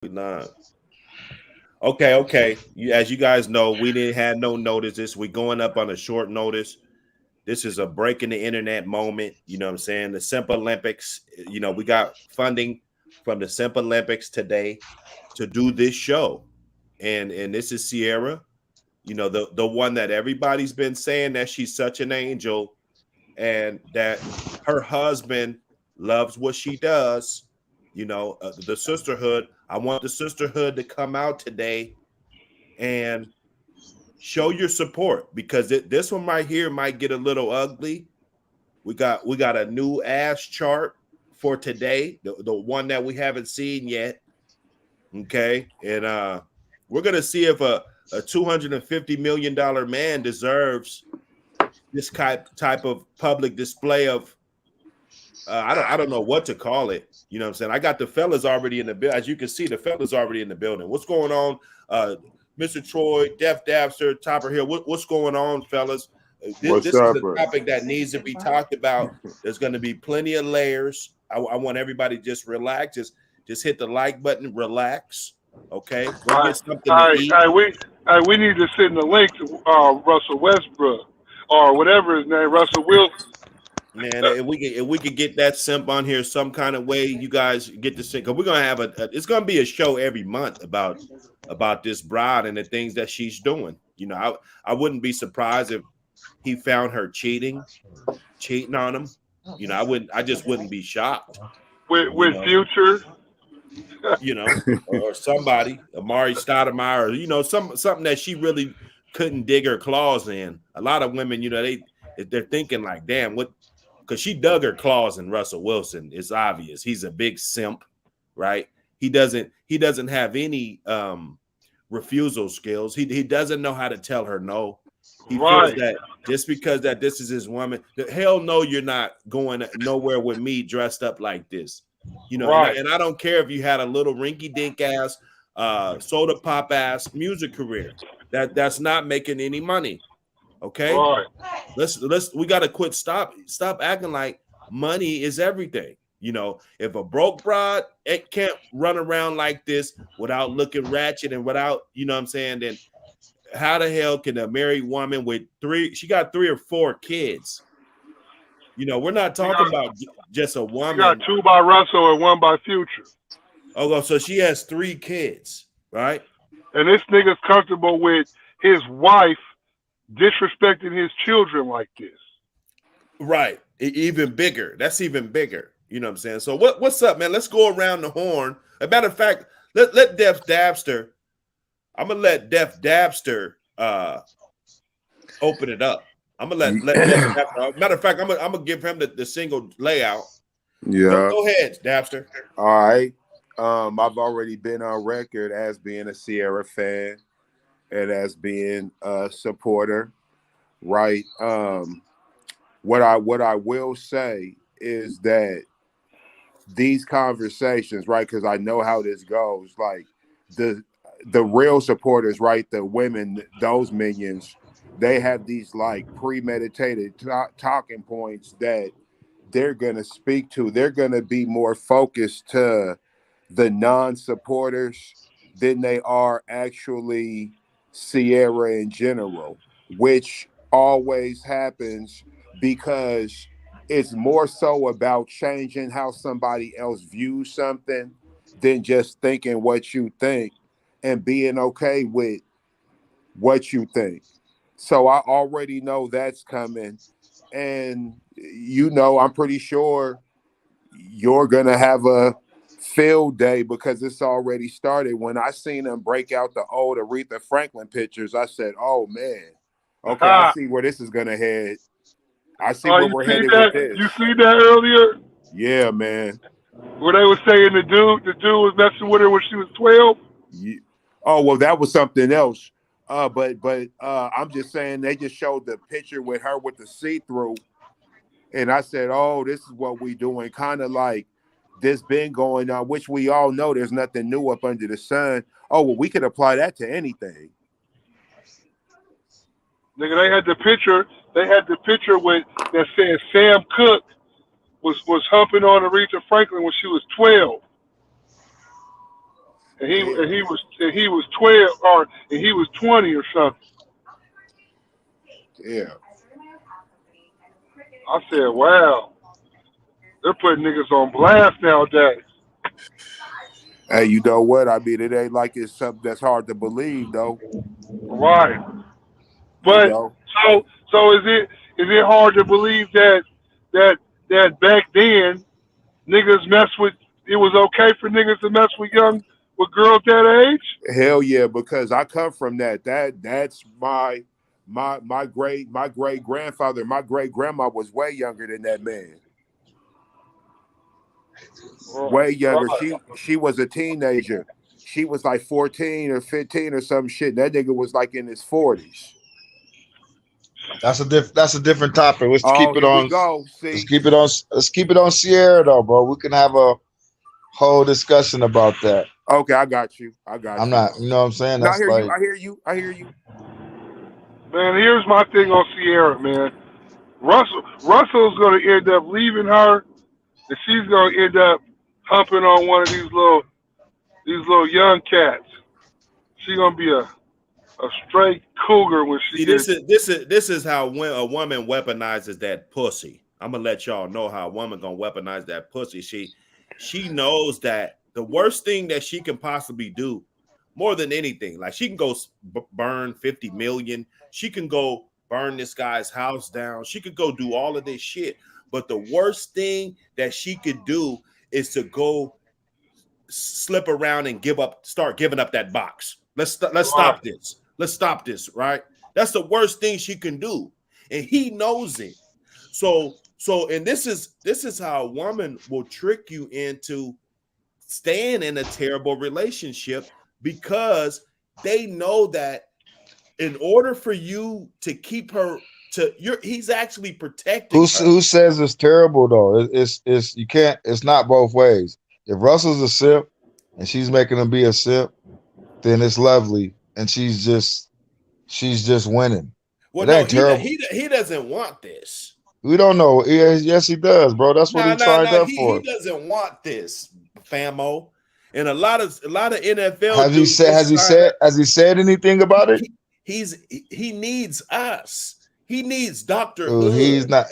Nah. Okay. As you guys know, we didn't have no notices. We going up on a short notice. This is a break in the internet moment. You know what I'm saying? The Simp Olympics. We got funding from the Simp Olympics today to do this show, and this is Ciara. The one that everybody's been saying that she's such an angel, and that her husband loves what she does. The sisterhood. I want the sisterhood to come out today and show your support, because this one right here might get a little ugly. We got a new ass chart for today, the one that we haven't seen yet. Okay, and we're gonna see if a $250 million man deserves this type of public display of I don't know what to call it. You know what I'm saying? I got the fellas already in the building. As you can see, the fellas already in the building. What's going on? Mr. Troy, Def Dabster, Topper Hill. What's going on, fellas? This is up, a bro? topic that needs to be talked about. There's going to be plenty of layers. I want everybody to just relax. Just hit the like button. Relax. Okay. Go get something to eat. We need to send the link to Russell Westbrook or whatever his name, Russell Wilson. Man, if we could get that simp on here some kind of way, you guys get to sing, because we're gonna have it's gonna be a show every month about this bride and the things that she's doing. I wouldn't be surprised if he found her cheating on him. I just wouldn't be shocked. With Future. Or somebody, Amari Stoudemire, something that she really couldn't dig her claws in. A lot of women, they're thinking like, damn, what? Because she dug her claws in Russell Wilson. It's obvious he's a big simp, right? He doesn't have any refusal skills. He doesn't know how to tell her no. He feels that just because that this is his woman, hell no, you're not going nowhere with me dressed up like this. And I don't care if you had a little rinky dink ass, soda pop ass music career. That's not making any money. Okay, we got to quit. Stop acting like money is everything. If a broke broad, it can't run around like this without looking ratchet and without, what I'm saying, then how the hell can a married woman with she got 3 or 4 kids? We're not talking about just a woman. She got 2 by Russell and 1 by Future. Oh, so she has 3 kids, right? And this nigga's comfortable with his wife disrespecting his children like this. Right. Even bigger. That's even bigger. You know what I'm saying? So what's up, man? Let's go around the horn. As a matter of fact, let Def Dabster. I'm gonna let Def Dabster open it up. I'm gonna let Def Dabster. Matter of fact, I'm gonna give him the single layout. Yeah. Go ahead, Dabster. All right. I've already been on record as being a Ciara fan and as being a supporter, right? What I will say is that these conversations, right? Because I know how this goes. Like the real supporters, right? The women, those minions, they have these like premeditated talking points that they're gonna speak to. They're gonna be more focused to the non-supporters than they are actually Ciara in general, which always happens because it's more so about changing how somebody else views something than just thinking what you think and being okay with what you think. So I already know that's coming. And, I'm pretty sure you're going to have a field day because it's already started. When I seen them break out the old Aretha Franklin pictures, I said, oh, man, okay, I see where this is going to head. I see where we're headed with this. You see that earlier? Yeah, man. Where they were saying the dude was messing with her when she was 12? Yeah. Oh, well, that was something else. But I'm just saying they just showed the picture with her with the see-through. And I said, oh, this is what we doing. Kind of like this been going on, which we all know there's nothing new up under the sun. Oh, well, we could apply that to anything. Nigga, they had the picture with that said Sam Cooke was humping on Aretha Franklin when she was 12. and he Yeah. and he was 12 and he was 20 or something. Yeah. I said, wow, they're putting niggas on blast nowadays. Hey, you know what? I mean, it ain't like it's something that's hard to believe, though. Right. You But know. so is it hard to believe that that back then niggas mess with it was okay for niggas to mess with girls that age? Hell yeah, because I come from that. That's my great grandfather, my great grandma was way younger than that man. Way younger. Right. She was a teenager. She was like 14 or 15 or some shit. That nigga was like in his 40s. That's a different topic. Let's Oh, keep it here we on. go. Let's See. keep it on. Let's keep it on Sierra though, bro. We can have a whole discussion about that. Okay, I got you. I got I'm you. not. You know what I'm saying? Now I That's hear you. like I hear you. I hear you. Man, here's my thing on Sierra, man. Russell's gonna end up leaving her, and she's gonna end up humping on one of these little young cats. She's gonna be a straight cougar when she See, gets. this is how when a woman weaponizes that pussy. I'm gonna let y'all know how a woman gonna weaponize that pussy. She knows that the worst thing that she can possibly do, more than anything, like she can go burn 50 million. She can go burn this guy's house down. She could go do all of this shit. But the worst thing that she could do is to go slip around and start giving up that box. Let's Right. stop this. Let's stop this, right? That's the worst thing she can do. And he knows it. And this is how a woman will trick you into staying in a terrible relationship because they know that in order for you to keep her he's actually protecting her. who says it's terrible though? It's you can't. It's not both ways. If Russell's a simp and she's making him be a simp, then it's lovely, and she's just winning. Well, It no, ain't terrible. he doesn't want this. We don't know. Yes, he does, bro. That's what he signed No. up He for. doesn't want this, famo. And a lot of NFL Has he dudes said? just trying to. Has he said anything about it? He needs us. He needs Dr. Dude, Hood.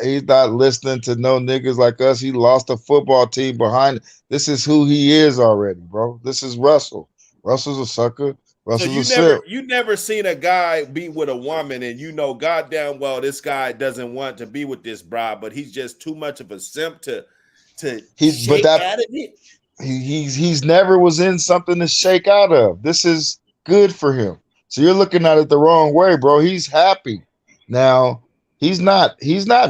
He's not listening to no niggas like us. He lost a football team behind. This is who he is already, bro. This is Russell. Russell's a sucker. So Russell's a simp. you never seen a guy be with a woman and you know goddamn well this guy doesn't want to be with this bride, but he's just too much of a simp to shake out of it. He's never was in something to shake out of. This is good for him. So you're looking at it the wrong way, bro. He's happy. Now, he's not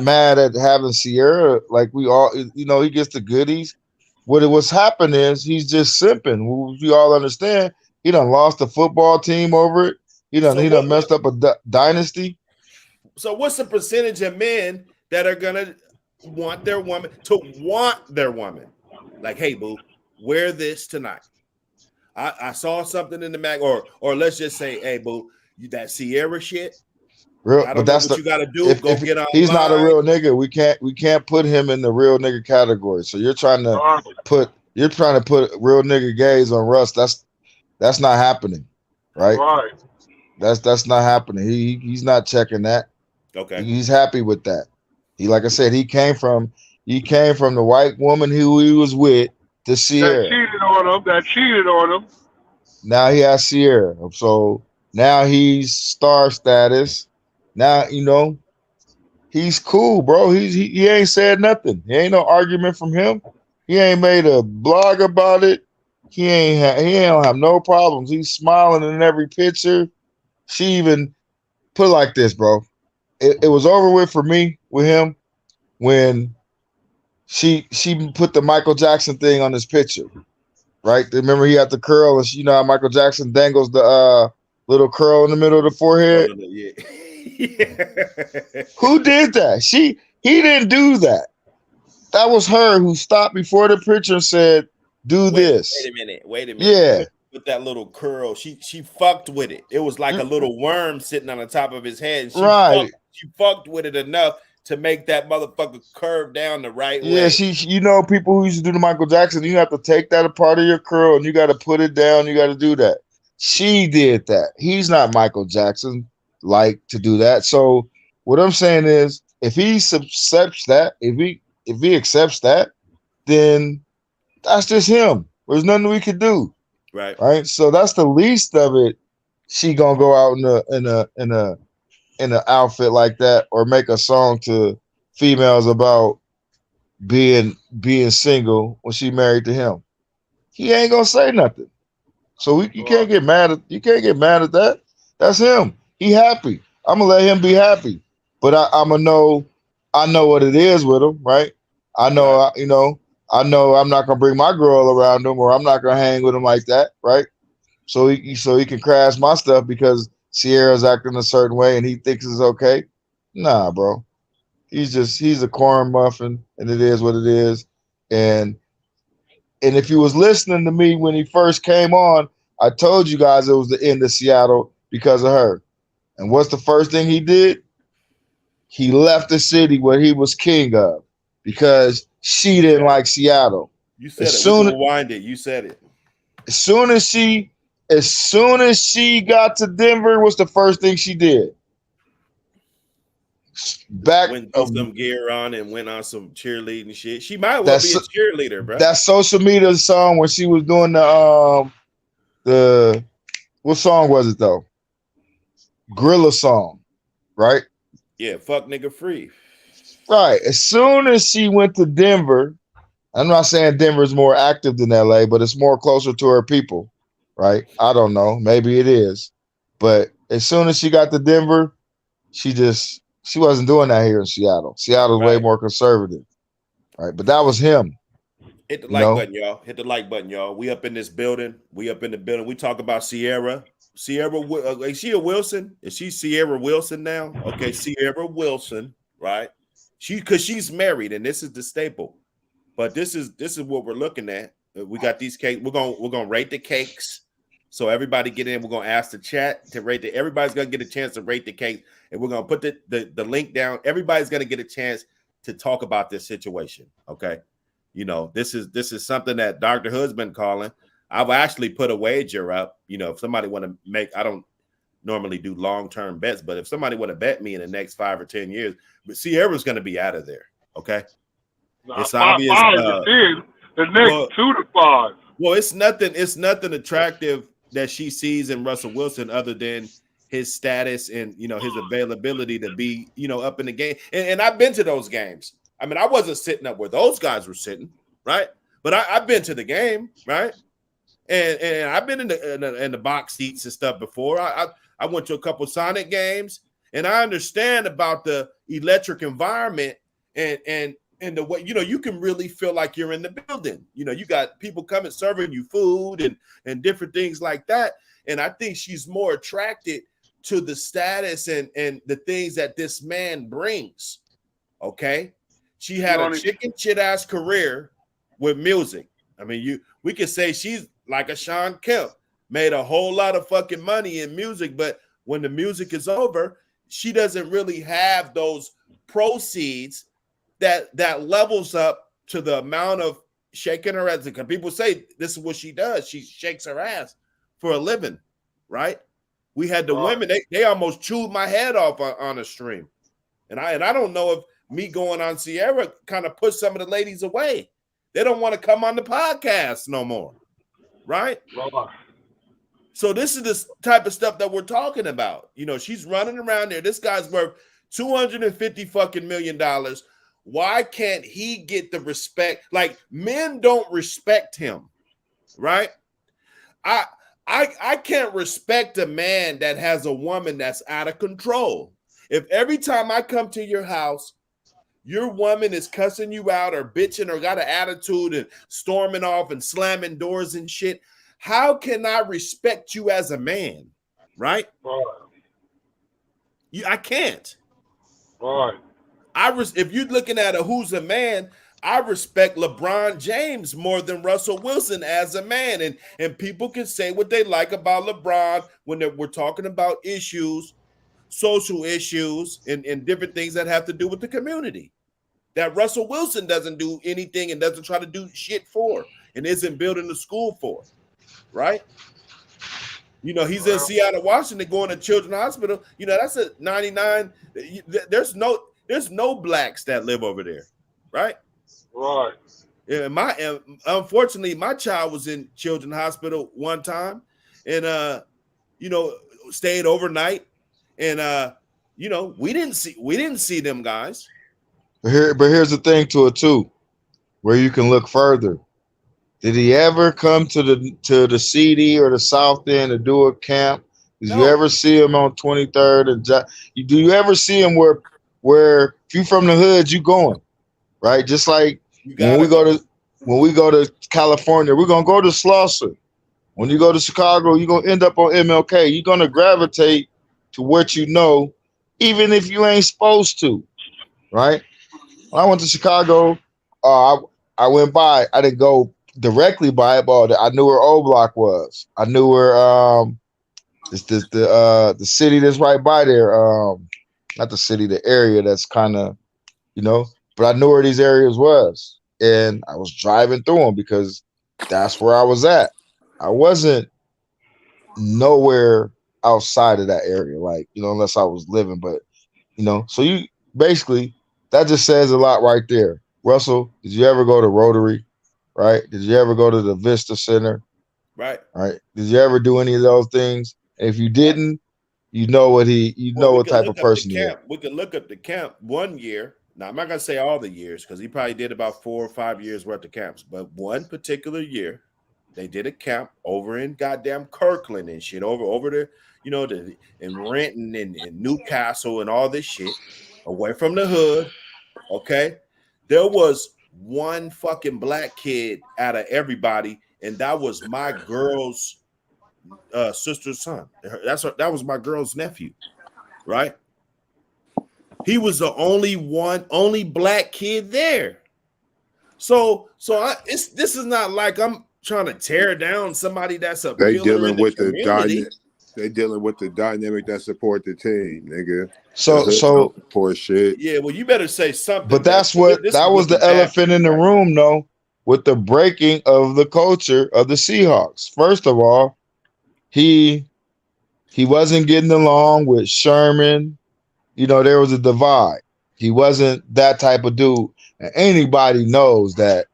mad at having Ciara. Like we all, you know, he gets the goodies. What's happened is he's just simping. We all understand. He done lost the football team over it. He done messed up a dynasty. So what's the percentage of men that are gonna want their woman like, hey boo, wear this tonight. I saw something in the mag, or let's just say, hey boo, that Ciara shit. I don't know what you got to do. Go get online. He's not a real nigga. We can't put him in the real nigga category. So you're trying to put real nigga gays on Russ. That's not happening, right? Right. That's not happening. He's not checking that. Okay. He's happy with that. Like I said, he came from the white woman who he was with to Ciara. That cheated on him. Now he has Ciara. So now he's star status. Now, you know, he's cool, bro. He ain't said nothing. He ain't no argument from him. He ain't made a blog about it. He don't have no problems. He's smiling in every picture. She even put it like this, bro. It was over with for me with him when she put the Michael Jackson thing on his picture, right? Remember he had the curl, and you know how Michael Jackson dangles the little curl in the middle of the forehead. Yeah. Who did that? He didn't do that. That was her who stopped before the picture and said, "Do this." Wait a minute. Yeah. With that little curl, she fucked with it. It was like a little worm sitting on the top of his head. She fucked with it enough to make that motherfucker curve down the right Yeah, way. people who used to do the Michael Jackson, you have to take that apart of your curl and you got to put it down. You got to do that. She did that. He's not Michael Jackson like to do that. So what I'm saying is, if he accepts that, if he accepts that, then that's just him. There's nothing we could do, Right. right? So that's the least of it. She gonna go out in an outfit like that, or make a song to females about being single when she married to him. He ain't gonna say nothing. So you can't get mad at that. That's him. He happy. I'm gonna let him be happy. But I'm gonna know. I know what it is with him, right? I know. Right. I know I'm not gonna bring my girl around him, or I'm not gonna hang with him like that, right? So he can crash my stuff because Sierra's acting a certain way and he thinks it's okay. Nah, bro. He's a corn muffin, and it is what it is. And if you was listening to me when he first came on, I told you guys it was the end of Seattle because of her. And what's the first thing he did? He left the city where he was king of because she didn't like Seattle. You said it. We can rewind it. You said it. As soon as she got to Denver, what's the first thing she did? Went threw some gear on and went on some cheerleading shit. She might well be a cheerleader, bro. That social media song when she was doing the what song was it though? Gorilla song, right? Yeah, fuck nigga free. Right. As soon as she went to Denver, I'm not saying Denver's more active than LA, but it's more closer to her people, right? I don't know. Maybe it is. But as soon as she got to Denver, she wasn't doing that here in Seattle. Seattle's way more conservative. Right. But that was him. Hit the like button, y'all. Hit the like button, y'all. We up in this building. We talk about Ciara. Is she a Wilson? Is she Ciara Wilson now? Okay, Ciara Wilson, right? Because she's married, and this is the staple. But this is what we're looking at. We got these cakes. We're gonna rate the cakes. So everybody get in. We're gonna ask the chat to rate everybody's gonna get a chance to rate the cake, and we're gonna put the link down. Everybody's gonna get a chance to talk about this situation. Okay. This is something that Dr. Hood's been calling. I've actually put a wager up. If somebody want to make, I don't normally do long-term bets, but if somebody want to bet me in the next 5 or 10 years, but Sierra's going to be out of there. Okay. It's obvious. The next 2 to 5. Well, it's nothing attractive that she sees in Russell Wilson other than his status and, his availability to be, up in the game. And I've been to those games. I mean, I wasn't sitting up where those guys were sitting, right? But I've been to the game, right? And I've been in the box seats and stuff before. I went to a couple Sonic games, and I understand about the electric environment and the way you can really feel like you're in the building. You got people coming serving you food and different things like that. And I think she's more attracted to the status and the things that this man brings. Okay. She had a chicken shit ass career with music. I mean, we could say she's like a Sean Kemp, made a whole lot of fucking money in music, but when the music is over, she doesn't really have those proceeds that levels up to the amount of shaking her ass. Because people say this is what she does. She shakes her ass for a living, right? We had the women, they almost chewed my head off on a stream. And I don't know if me going on Ciara kind of pushed some of the ladies away. They don't want to come on the podcast no more. Right? So this is the type of stuff that we're talking about. She's running around there. This guy's worth $250 fucking million. Why can't he get the respect? Like, men don't respect him, right? I can't respect a man that has a woman that's out of control. If every time I come to your house, your woman is cussing you out or bitching or got an attitude and storming off and slamming doors and shit, how can I respect you as a man? Right? I can't. Right. If you're looking at who's a man, I respect LeBron James more than Russell Wilson as a man. And people can say what they like about LeBron when we're talking about issues. social issues and different things that have to do with the community that Russell Wilson doesn't do anything and doesn't try to do shit for and isn't building the school for, right? You know, he's in Seattle, Washington, going to Children's Hospital. You know, that's a 99. There's no blacks that live over there, right? Right. Yeah, unfortunately, my child was in Children's Hospital one time, and you know, stayed overnight, and you know, we didn't see them guys. But here's the thing to it too, where you can look further. Did he ever come to the CD or the South End to do a camp? Did you ever see him on 23rd and do you ever see him where if you from the hood, you going, right? Just like when we go to California, we're gonna go to Slauson. When you go to Chicago, you're gonna end up on MLK. You're gonna gravitate to what you know, even if you ain't supposed to, right? When I went to Chicago, I went by. I didn't go directly by it, but I knew where O Block was. I knew where it's the city that's right by there. Not the city, the area that's kind of, you know, but I knew where these areas was, and I was driving through them because that's where I was at. I wasn't nowhere outside of that area, like, you know, unless I was living, but you know, so you basically that just says a lot right there. Russell, did you ever go to Rotary? Right? Did you ever go to the Vista Center? Right. Right. Did you ever do any of those things? And if you didn't, you know what type of person he is. We could look up the camp one year. Now I'm not gonna say all the years because he probably did about 4 or 5 years worth of camps, but one particular year they did a camp over in goddamn Kirkland and shit, over there, you know, in Renton and Newcastle and all this shit, away from the hood. Okay, there was one fucking black kid out of everybody, and that was my girl's sister's son. That was my girl's nephew, right? He was the only black kid there. So this is not like I'm trying to tear down somebody that's a they dealing with the they dealing with the dynamic that support the team, nigga. So poor shit. Yeah, well, you better say something. But that was the elephant in the room, though, with the breaking of the culture of the Seahawks. First of all, he wasn't getting along with Sherman. You know, there was a divide. He wasn't that type of dude. And anybody knows that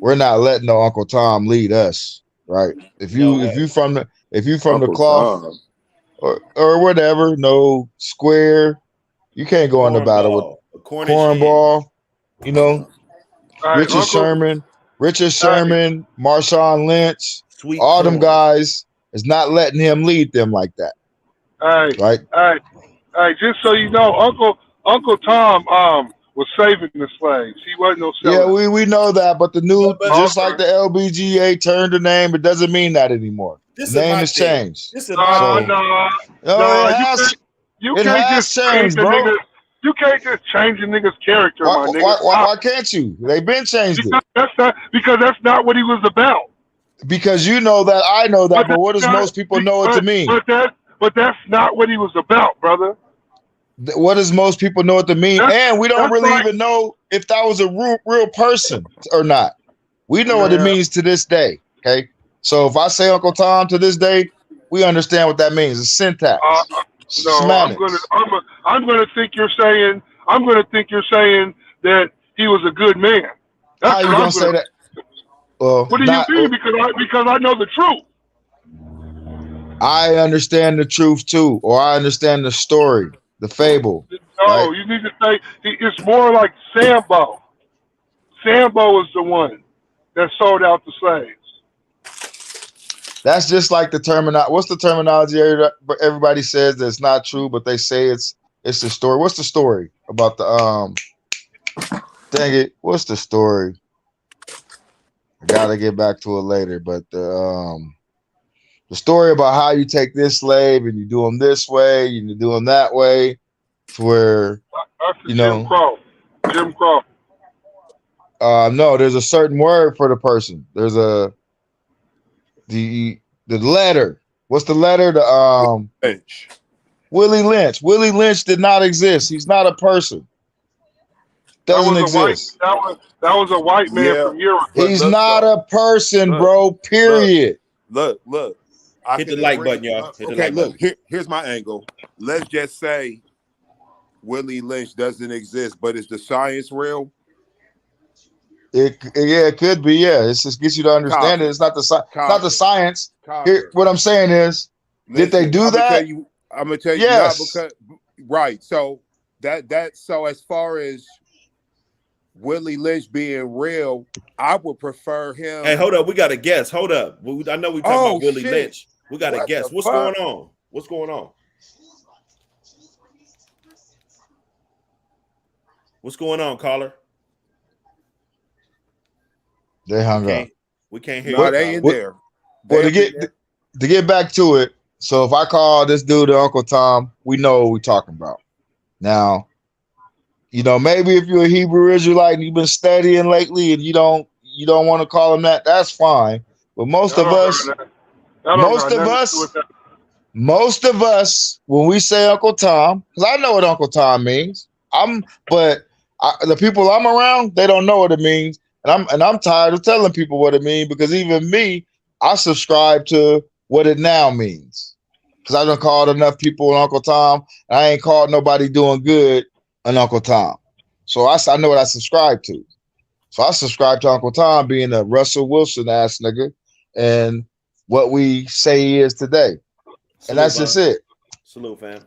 we're not letting no Uncle Tom lead us, right? If you from the cloth or whatever, no square, you can't go in the battle with cornball. You know, Richard Sherman, Marshawn Lynch, all them guys is not letting him lead them like that. Right? Hey, just so you know, Uncle Tom was saving the slaves. He wasn't no seller. Yeah, we know that, but the new just like the LBGA turned the name, it doesn't mean that anymore. The name has changed. You can't just change the nigga. You can't just change a nigga's character, my nigga. Why can't you? They've been changed because that's not what he was about. Because you know that, I know that, but what does most people know it to mean? But that's not what he was about, brother. What does most people know it to mean? And we don't really even know if that was a real person or not. We know what it means to this day. Okay, so if I say Uncle Tom to this day, we understand what that means. It's syntax. I'm gonna think you're saying that he was a good man. That's how you gonna say that? Well, what do you mean? Because I know the truth. I understand the truth too, or I understand the story, the fable. No, right? You need to say it's more like Sambo. Sambo was the one that sold out the slaves. That's just like the terminology. What's the terminology everybody says that's not true, but they say it's the story. What's the story about the dang it? What's the story? I gotta get back to it later, but the story about how you take this slave and you do them this way, and you do them that way, to where you know. Jim Crow. No, there's a certain word for the person. There's the letter. What's the letter? Lynch. Willie Lynch. Willie Lynch did not exist. He's not a person. That Doesn't was a white. exist. That was a white man Yeah, from Europe. but He's look not though. a person, Look, bro. look, Period. look. I Hit the can like agree. button, y'all. Hit the Okay, like look. button. Here's my angle. Let's just say Willie Lynch doesn't exist, but is the science real? It could be. Yeah, it just gets you to understand it. Copy. It's not the Copy. science. Here, Copper. what I'm saying is, did they Listen, do that? I'm gonna tell you not Yes. because right. So so as far as Willie Lynch being real, I would prefer him. Hey, hold up. We got a guest. Hold up. I know we talking about Willie shit. Lynch. We got a What guest. the What's fuck? going on? What's going on? What's going on, caller? They hung up. We can't hear No, you. they in caller. there. Well, They to in there. get back to it, so if I call this dude Uncle Tom, we know what we're talking about. Now, you know, maybe if you're a Hebrew Israelite and you've been studying lately and you don't want to call him that, that's fine. But most of us, when we say Uncle Tom, because I know what Uncle Tom means. The people I'm around, they don't know what it means. And I'm tired of telling people what it means because even me, I subscribe to what it now means. Because I done called enough people an Uncle Tom. And I ain't called nobody doing good an Uncle Tom. So I know what I subscribe to. So I subscribe to Uncle Tom being a Russell Wilson ass nigga and what we say he is today. Salute, and that's just it. Salute, fam.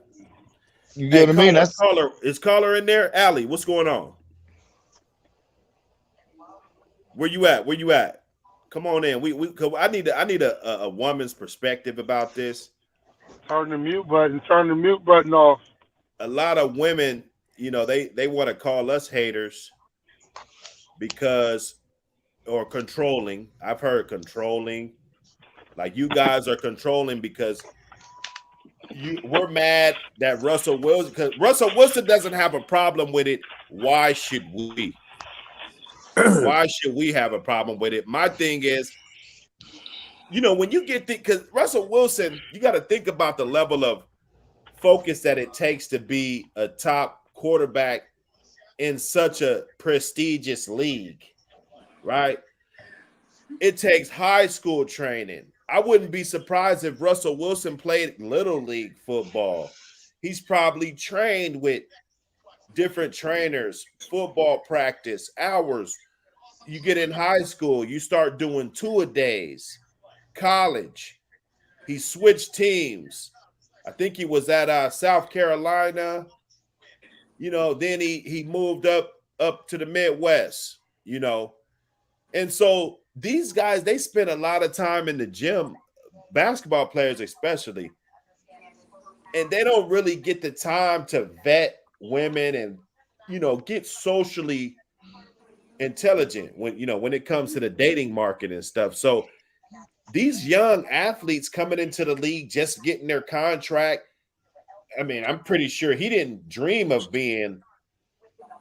You get what I mean? That's caller in there. Allie, what's going on? Where you at? Come on in. I need a woman's perspective about this. Turn the mute button off. A lot of women, you know, they want to call us haters or controlling. I've heard controlling. Like you guys are controlling because we're mad that Russell Wilson, because Russell Wilson doesn't have a problem with it. Why should we? Why should we have a problem with it? My thing is, you know, when you get because Russell Wilson, you got to think about the level of focus that it takes to be a top quarterback in such a prestigious league, right? It takes high school training. I wouldn't be surprised if Russell Wilson played little league football. He's probably trained with different trainers, football practice, hours. You get in high school, you start doing two-a-days. College, he switched teams. I think he was at South Carolina. You know, then he moved up to the Midwest, you know. And so these guys, they spend a lot of time in the gym, basketball players especially, and they don't really get the time to vet women and, you know, get socially intelligent when it comes to the dating market and stuff. So these young athletes coming into the league, just getting their contract. I mean, I'm pretty sure he didn't dream of being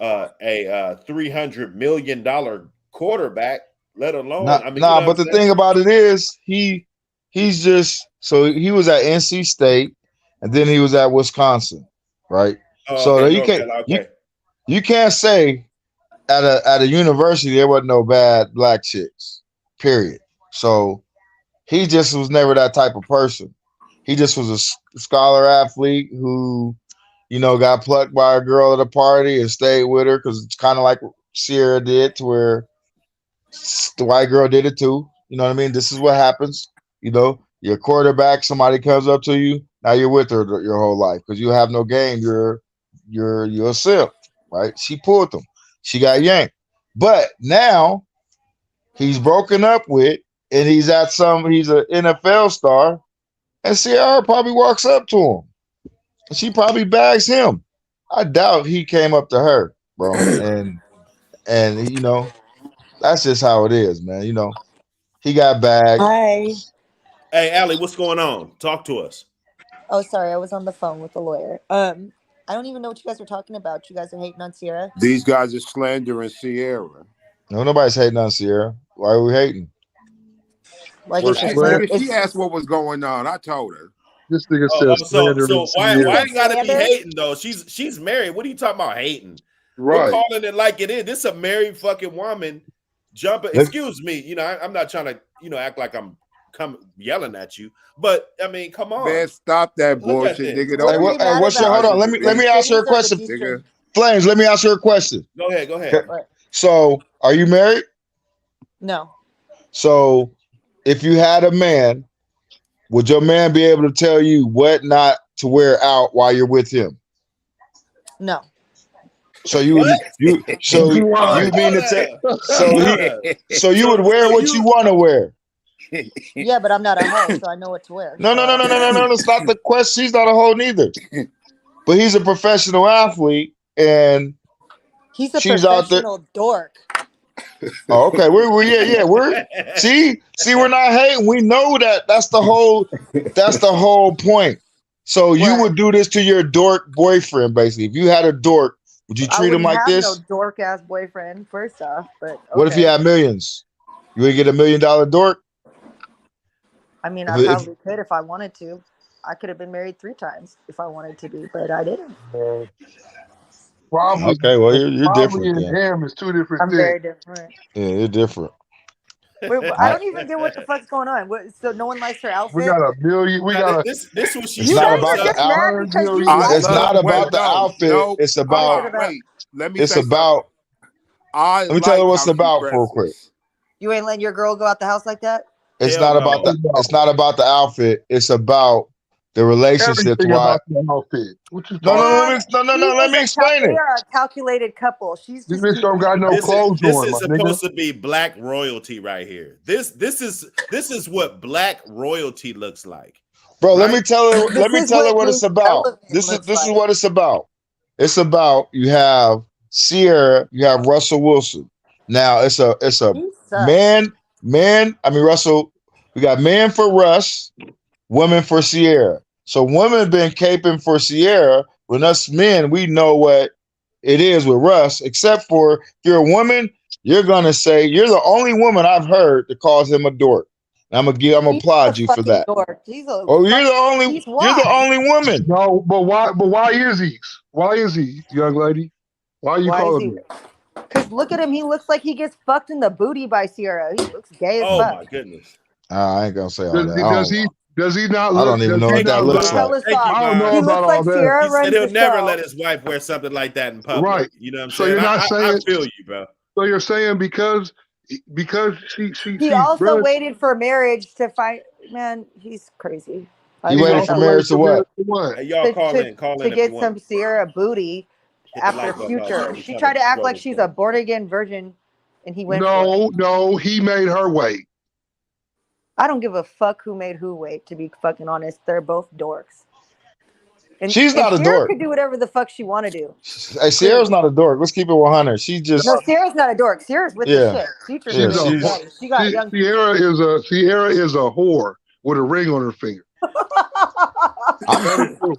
a $300 million quarterback, let alone. But the thing about it is he's just so he was at NC State and then he was at Wisconsin, right? So you can't say at a university there wasn't no bad black chicks, period. So he just was never that type of person. He just was a scholar athlete who, you know, got plucked by a girl at a party and stayed with her because it's kind of like Ciara did, to where the white girl did it too. You know what I mean? This is what happens. You know, you're a quarterback, somebody comes up to you, now you're with her your whole life because you have no game. You're a simp, right? She pulled them. She got yanked. But now he's broken up with, and he's an NFL star, and Ciara probably walks up to him. And she probably bags him. I doubt he came up to her, bro. And you know, that's just how it is, man. You know, he got bagged. Hi. Hey, Allie, what's going on? Talk to us. Oh, sorry, I was on the phone with the lawyer. I don't even know what you guys are talking about. You guys are hating on Ciara? These guys are slandering Ciara. No, nobody's hating on Ciara. Why are we hating? Well, I guess She asked what was going on. I told her. This nigga says slander so why You you said gotta be slander? hating though? She's married. What are you talking about hating? We're Right. calling it like it is. This is a married fucking woman jumping. Excuse me, you know, I'm not trying to, you know, act like I'm yelling at you, but I mean, come on. Man, stop that Look at bullshit, this. nigga. What Don't were be you mad what's your about? hold on? Let me ask her a Titties or the question. G-string? nigga. Flames, let me ask her a question. Go ahead. Okay. So, are you married? No. So, if you had a man, would your man be able to tell you what not to wear out while you're with him? No. So you What? you mean to tell so you would wear what you want to wear. Yeah, but I'm not a hoe, so I know what to wear. No. That's not the question. She's not a hoe neither. But he's a professional athlete, and He's a she's out there. professional dork. Oh, okay. We're we're not hating. We know that. That's the whole point. So you Right. would do this to your dork boyfriend, basically. If you had a dork, would you I treat him wouldn't like have this? no dork ass boyfriend, first off. But okay. What if you had millions? You would get $1 million dork? I mean, I probably could if I wanted to. I could have been married 3 times if I wanted to be, but I didn't. Probably. Okay, well you're Probably different and then. him is 2 different I'm things. very different. Yeah, you're different. Wait, I don't even get what the fuck's going on. So no one likes her outfit? We got $1 million. We got this what she It's You not guys about are the just mad outfit. because you I like It's it. not about wait, the outfit. no. It's Hold about. on, wait. Let me It's say about. something. Let me tell you what's about real quick. You ain't letting your girl go out the house like that? It's Hell not no. about the. It's not about the outfit. It's about the relationship. everything Why? about the outfit. What you No. talking Let me explain They it. are a calculated couple. She's This just bitch don't got no This clothes is on, my supposed nigga. to be black royalty right here. This is what black royalty looks like. Bro, Right? let me tell her. Let me This is tell her what what it's being about. relevant This looks is like. what it's about. It's about you have Ciara, you have Russell Wilson. Now it's a He sucks. man. I mean Russell. We got man for Russ, woman for Ciara. So women been caping for Ciara. When us men, we know what it is with Russ. Except for if you're a woman, you're gonna say you're the only woman I've heard that calls him a dork. I'm gonna He's applaud a you for fucking that. dork. He's a Oh, you're He's the why? only woman. No, but why is he? Why is he, young lady? Why are you Why is calling he? me? Because look at him. He looks like he gets fucked in the booty by Ciara. He looks gay as Oh fuck. my goodness. I ain't gonna say all that. Does he not I look? don't even Does know he what that not looks look? Tell like. us all. I don't know He about looks all like that. Ciara He said runs he'll the never show. let his wife wear something like that in public. Right. You know what I'm So saying? you're not I saying. feel you, bro. So you're saying because she He also really, waited for marriage to find. Man, he's crazy. I You he just waited want for also to waited marriage to for marriage what? for what? Hey, y'all call in to if get you want. some Ciara booty Hit the after like button Future. also. She tried to act like she's a born again virgin, and he went for it. No, he made her wait. I don't give a fuck who made who wait. To be fucking honest, they're both dorks. And She's not a Ciara dork. could do whatever the fuck she want to do. Hey, Ciara's not a dork. Let's keep it 100. She just No, Ciara's not a dork. Ciara's with the shit. Future's Yeah, a baby she's- daddy. She got young. Ciara is a whore with a ring on her finger. That is true.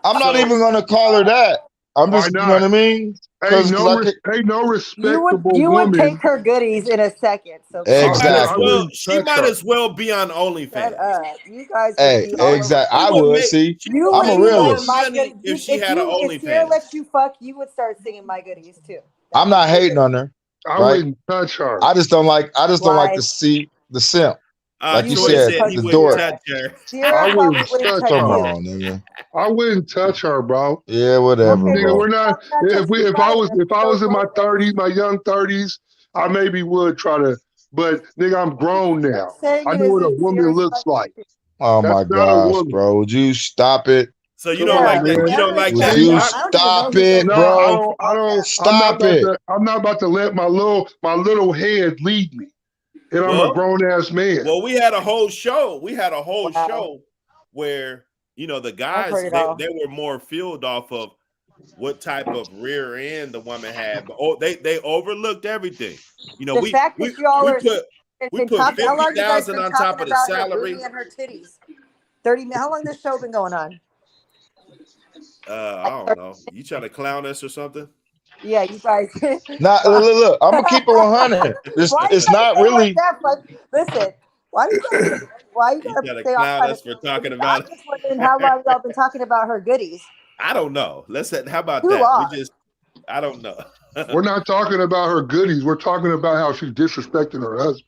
I'm not even gonna call her that. I'm Why just, you not? know what I mean? Ain't no You respectable would woman. take her goodies in a second. So Exactly. She might as well be on shut OnlyFans. up. You guys would Hey, be all exactly. over. I would see. You I'm would a be like realist. my money good. if she had an If Ciara OnlyFans. lets you fuck, you would start singing my goodies too. I'm not hating on her. I right? wouldn't touch her. I just don't like Why? to see the simp. Like you Troy said, he the wouldn't dork. touch her. Ciara I probably wouldn't wouldn't touch touch Come her. you. on, nigga. I wouldn't touch her, bro. Yeah, whatever, Okay, Nigga, bro. we're not. I'm not If I was in my touching 30s, my young 30s, I maybe would try to. But nigga, I'm grown What I'm now. saying I know is what a if woman Ciara's looks like. Oh That's my not a gosh, woman. bro. Would you stop it? So you Come don't on, like that? man. You don't like Would that? you I don't even know stop who it, those No, bro? I don't. Stop it. I'm not about to let my little head lead me. And I'm a Well, grown ass man. Well, we had a whole show. We had a whole Wow. show where the I've guys heard it they all. were more fueled off of what type of rear end the woman had, but they overlooked everything. The fact that y'all are we put how long you guys 50,000 been on top talking of the about her salary. booty and her titties? 30 minutes. How long this show been going on? I don't know. You trying to clown us or something? Yeah, you guys. Look. I'm gonna keep it 100. Why It's you not say it really. like that? But listen, Why you gotta You gotta say all clown kind us of for things? talking I'm about it. just wondering how long y'all been talking about her goodies. I don't know. How about Too that? long. I don't know. We're not talking about her goodies. We're talking about how she's disrespecting her husband.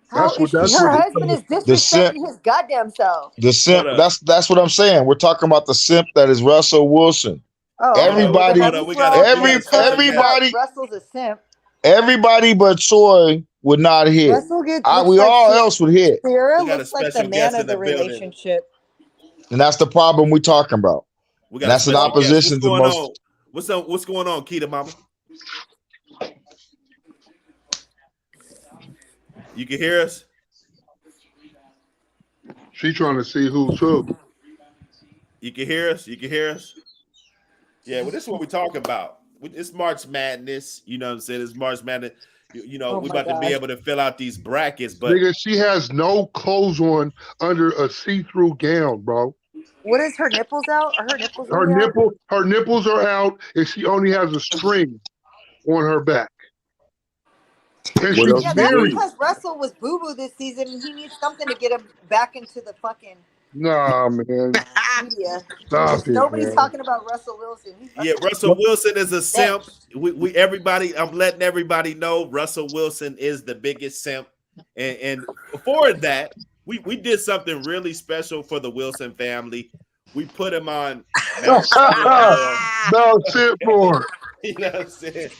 How is That's her what husband is The simp, disrespecting his goddamn self? the simp. Hold up. That's what I'm saying. We're talking about the simp that is Russell Wilson. Oh, Hold okay. up. Well, then Everybody, at Hold up. least we're all We got a special guest. everybody, Russell's a simp. everybody but Troy would not hit. Russell looks We like all else would hit, Ciara We got a looks like the special man guest in of the the building. relationship. and that's the problem we're talking about. We And got a that's in special guest. What's opposition to going most. on? What's going on, Keita Mama? You can hear us? She's trying to see who's who. You can hear us? You can hear us? Yeah, well, this is what we're talking about. It's March Madness. You know what I'm saying? It's March Madness. Oh we're my about to be gosh. able to fill out these brackets, but Nigga, she has no clothes on under a see-through gown, bro. What is her nipples out? Are her nipples really out? Her nipples are out, and she only has a string on her back. And What she's else Yeah, you that's married. need? because Russell was boo-boo this season, and he needs something to get him back into the fucking Nah, man. media. Stop it, Nobody's man. talking about Russell Wilson. He's yeah, fucking Russell Wilson is a simp. bitch. We everybody. I'm letting everybody know Russell Wilson is the biggest simp. And before that, we did something really special for the Wilson family. We put him on Mount Rushmore. No shit for You know what I'm saying?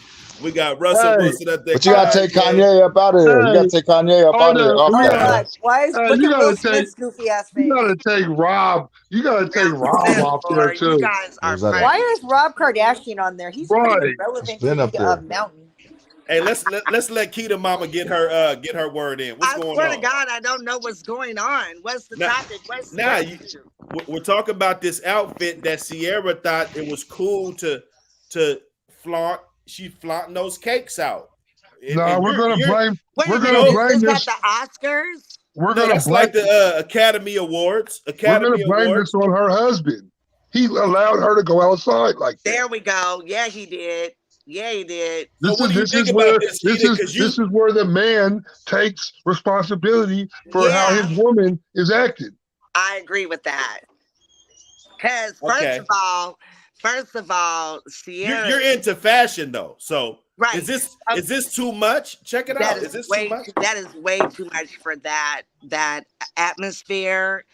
We got Russell Hey, Wilson up there. But you gotta take Kanye up out of there. You gotta take Kanye up out of there. Off Oh that, my man. God! Why is look you at Will gotta take Smith's goofy ass face? you gotta take Rob. You gotta take Rob off there You too. guys are Where's that at? Why is Rob Kardashian on there? He's not even Right. relevant It's been to up the there. mountain. Hey, let's let Keita Mama get her word in. What's I going swear on? to God, I don't know what's going on. What's the topic? We're talking about this outfit that Ciara thought it was cool to flaunt. She flaunting those cakes out. No, we're gonna blame. Wait We're a gonna minute, blame is this. that the Oscars? We're No, gonna that's blame. like the Academy Awards. We're gonna blame this on her husband. He allowed her to go outside like that. There we go. Yeah, he did. Yeah, he did. So what do you think where about this, Keita? Because this is where the man takes responsibility for how his woman is acting. I agree with that. Because first of all, Ciara, you're into fashion though. So right. is this too much? Check it out. Is this too much? That is way too much for that atmosphere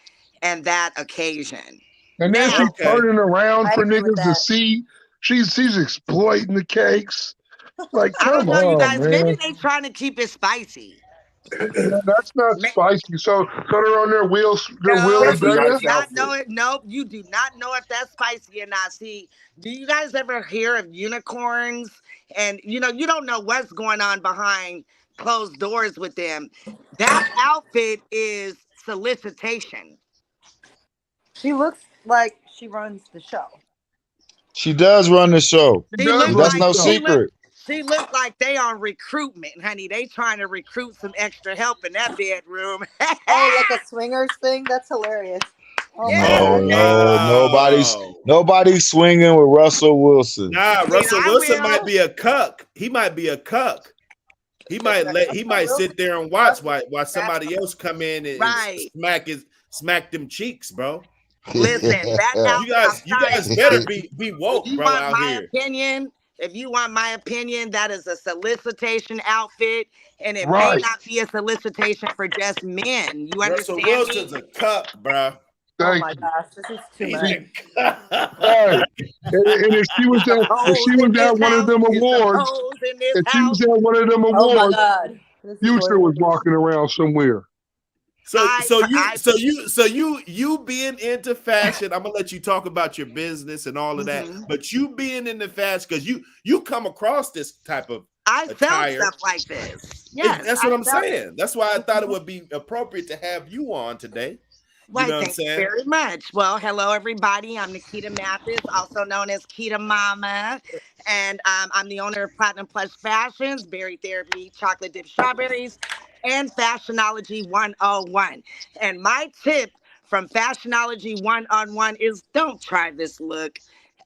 and that occasion. And then she's turning around for niggas to see. She's exploiting the cakes. Like, come I don't know, you on, guys. man. Maybe they trying to keep it spicy. No, that's not spicy. So they're on their wheels. Nope, you Vegas. do not know it. Nope, you do not know if that's spicy or not. See, do you guys ever hear of unicorns? And you don't know what's going on behind closed doors with them. That outfit is solicitation. She looks like she runs the show. She does run the show. That's no secret. She looks like they on recruitment, honey. They trying to recruit some extra help in that bedroom. Oh, like a swingers thing? That's hilarious. Oh nobody's swinging with Russell Wilson. Nah, Russell Wilson might be a cuck. He might be a cuck. He might sit there and watch while somebody else come in and smack them cheeks, bro. Listen, you guys better be woke, bro. Out here. If you want my opinion, that is a solicitation outfit, and it may not be a solicitation for just men. You understand? Russell Wilson's a cuck, bro. Oh my gosh, this is too much. And if she was at one of them awards, Future was walking around somewhere. So you being into fashion, I'm gonna let you talk about your business and all of that. But you being into fashion, because you come across this type of attire. Stuff like this. Yes, that's what I'm saying. That's why I thought it would be appropriate to have you on today. You know thank you very much. Well, hello everybody. I'm Nikita Mathis, also known as Keita Mama, and I'm the owner of Platinum Plus Fashions, Berry Therapy, Chocolate Dip Strawberries, and Fashionology 101. And my tip from Fashionology 101 is don't try this look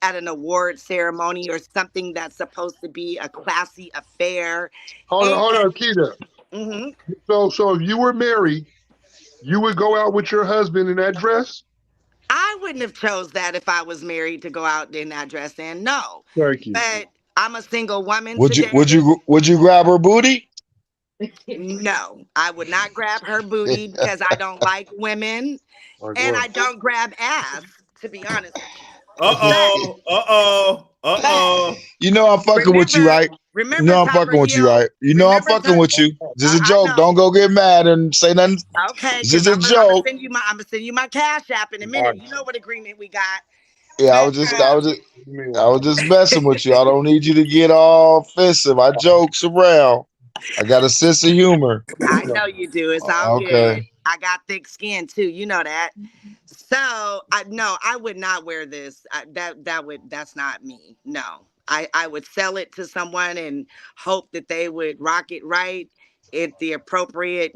at an award ceremony or something that's supposed to be a classy affair. Hold on, Keita. Mm-hmm. So if you were married, you would go out with your husband in that dress? I wouldn't have chose that if I was married to go out in that dress. And no, Thank you. but I'm a single woman Would you today. would you grab her booty? No, I would not grab her booty because I don't like women Like and what? I don't grab ass, to be honest with you. But but You know I'm fucking with you, remember, right? You remember know I'm Tyler fucking with you, Hill. right? You know I'm Remember fucking with you. This is a I joke. know. Don't go get mad and say nothing. Okay, This because is a I'm gonna joke. send you my cash app in a All minute. right. You know what agreement we got. Yeah, But I was just messing with you. I don't need you to get all offensive. I jokes around. I got a sense of humor. I know you do. It's all good. Okay. I got thick skin too. You know that. So I no, I would not wear this. That's not me. No, I would sell it to someone and hope that they would rock it right at the appropriate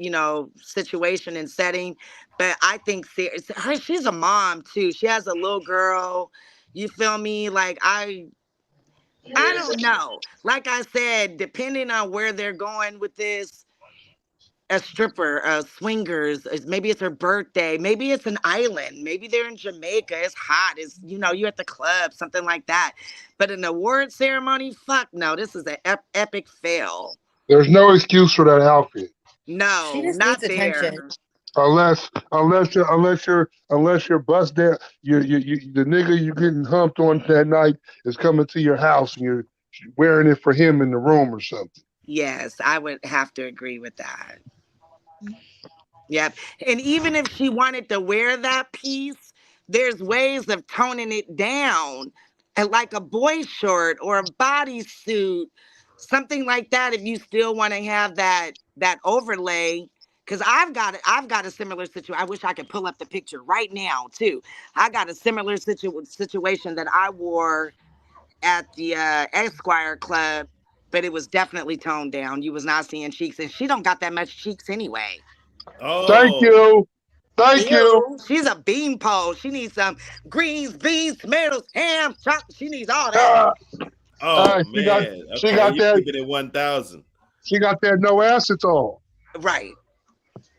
situation and setting. But I think she's a mom too. She has a little girl. You feel me? Like I don't know. Like I said, depending on where they're going with this, a stripper, swingers. Maybe it's her birthday. Maybe it's an island. Maybe they're in Jamaica. It's hot. It's you at the club, something like that. But an award ceremony, fuck no. This is an epic fail. There's no excuse for that outfit. She No, just needs not attention. there. Unless you're bust down, you the nigga you getting humped on that night is coming to your house and you're wearing it for him in the room or something. Yes, I would have to agree with that. Yep. And even if she wanted to wear that piece, there's ways of toning it down, and like a boy short or a bodysuit, something like that. If you still want to have that overlay, because I've got a similar situation. I wish I could pull up the picture right now too. I got a similar situation that I wore at the Esquire Club, but it was definitely toned down. You was not seeing cheeks, and she don't got that much cheeks anyway. Thank Oh, you. Thank you. Ew, she's a beanpole. She needs some greens, beans, tomatoes, ham, chocolate. She needs all that. Ah, oh she got man. she Okay, got you that keep it at 1,000. she got that no acetone. Right.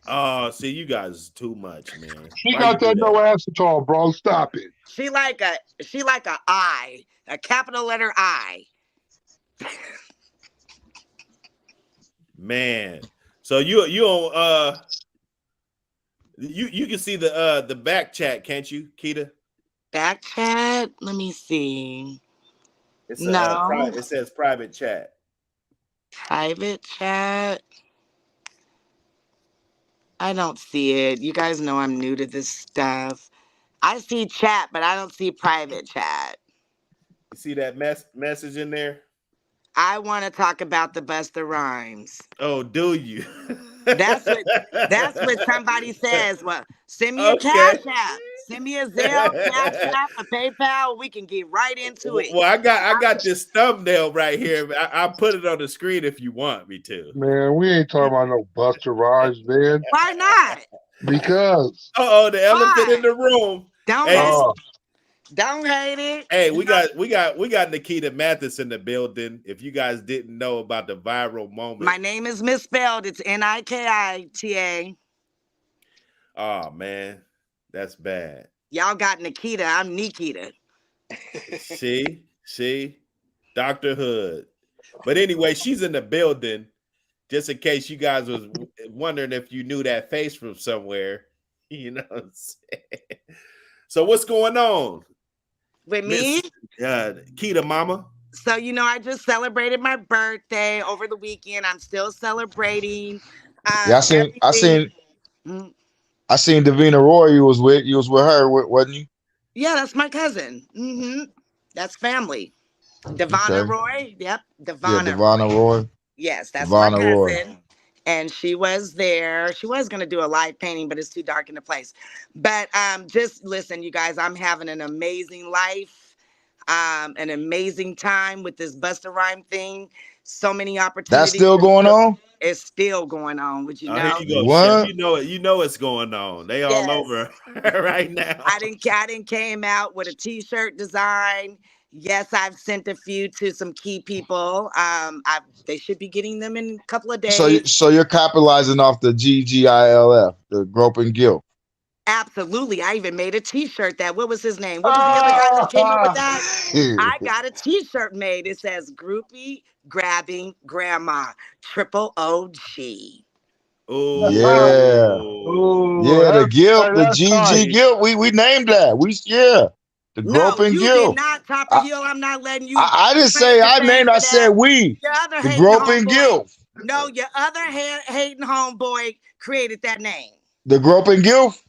Oh, see, you guys is too much, man. She Why you got do that no that? acetone, bro. Stop it. She like a I, a capital letter I. Man. So you on you can see the back chat, can't you, Keita? Back chat. Let me see. It's No. it says private chat. Private chat. I don't see it. You guys know I'm new to this stuff. I see chat, but I don't see private chat. You see that message in there? I want to talk about the Busta Rhymes. Oh, do you? That's what that's what somebody says. Well, send me a Okay. cash app. Send me a Zelle, cash app, a PayPal. We can get right into it. Well, I got this thumbnail right here. I'll put it on the screen if you want me to. Man, we ain't talking about no Buster Rhymes, man. Why not? Because Oh, the elephant in Why? the room. Don't Hey, hate uh, it. Don't hate it. hey, we got Nikita Mathis in the building. If you guys didn't know about the viral moment. My name is misspelled. It's Nikita. Oh man, that's bad. Y'all got Nikita. I'm Nikita. See, Dr. Hood. But anyway, she's in the building. Just in case you guys was wondering if you knew that face from somewhere, you know what I'm saying? So what's going on? With Miss me? Keita Mama. So, I just celebrated my birthday over the weekend. I'm still celebrating. Yeah, Everything. Mm, I seen Davina Roy you was with her, wasn't you? Yeah, that's my cousin. That's family. Devonna Okay. Roy. Yep. Yeah, Devonna Devonna Roy. Roy. Yes, that's my Devonna Roy. cousin. And she was there. She was going to do a live painting, but it's too dark in the place. But just listen, you guys, I'm having an amazing life, an amazing time with this Busta Rhyme thing. So many opportunities. That's still going on? It's still going on. Would you Oh, know? here you go, What? Chef. You know what's going on. They all Yes. over right now. I didn't came out with a t-shirt design Yes, I've sent a few to some key people. They should be getting them in a couple of So, days. so you're capitalizing off the GGILF, the groping guilt. Absolutely. I even made a T-shirt that. What was his name? What was the other guy that came up with that? I got a T-shirt made. It says "Groupie Grabbing Grandma Triple OG." Oh, Yeah. Yeah, the guilt, the that's GG tight. guilt. We named that. The No, groping you did guilt. not, Topper Hill. I'm not letting you. I didn't say praise the I fan named. for I said that. we. Your other The hating groping homeboy. guilt. No, your other hating homeboy created that name. The groping guilt.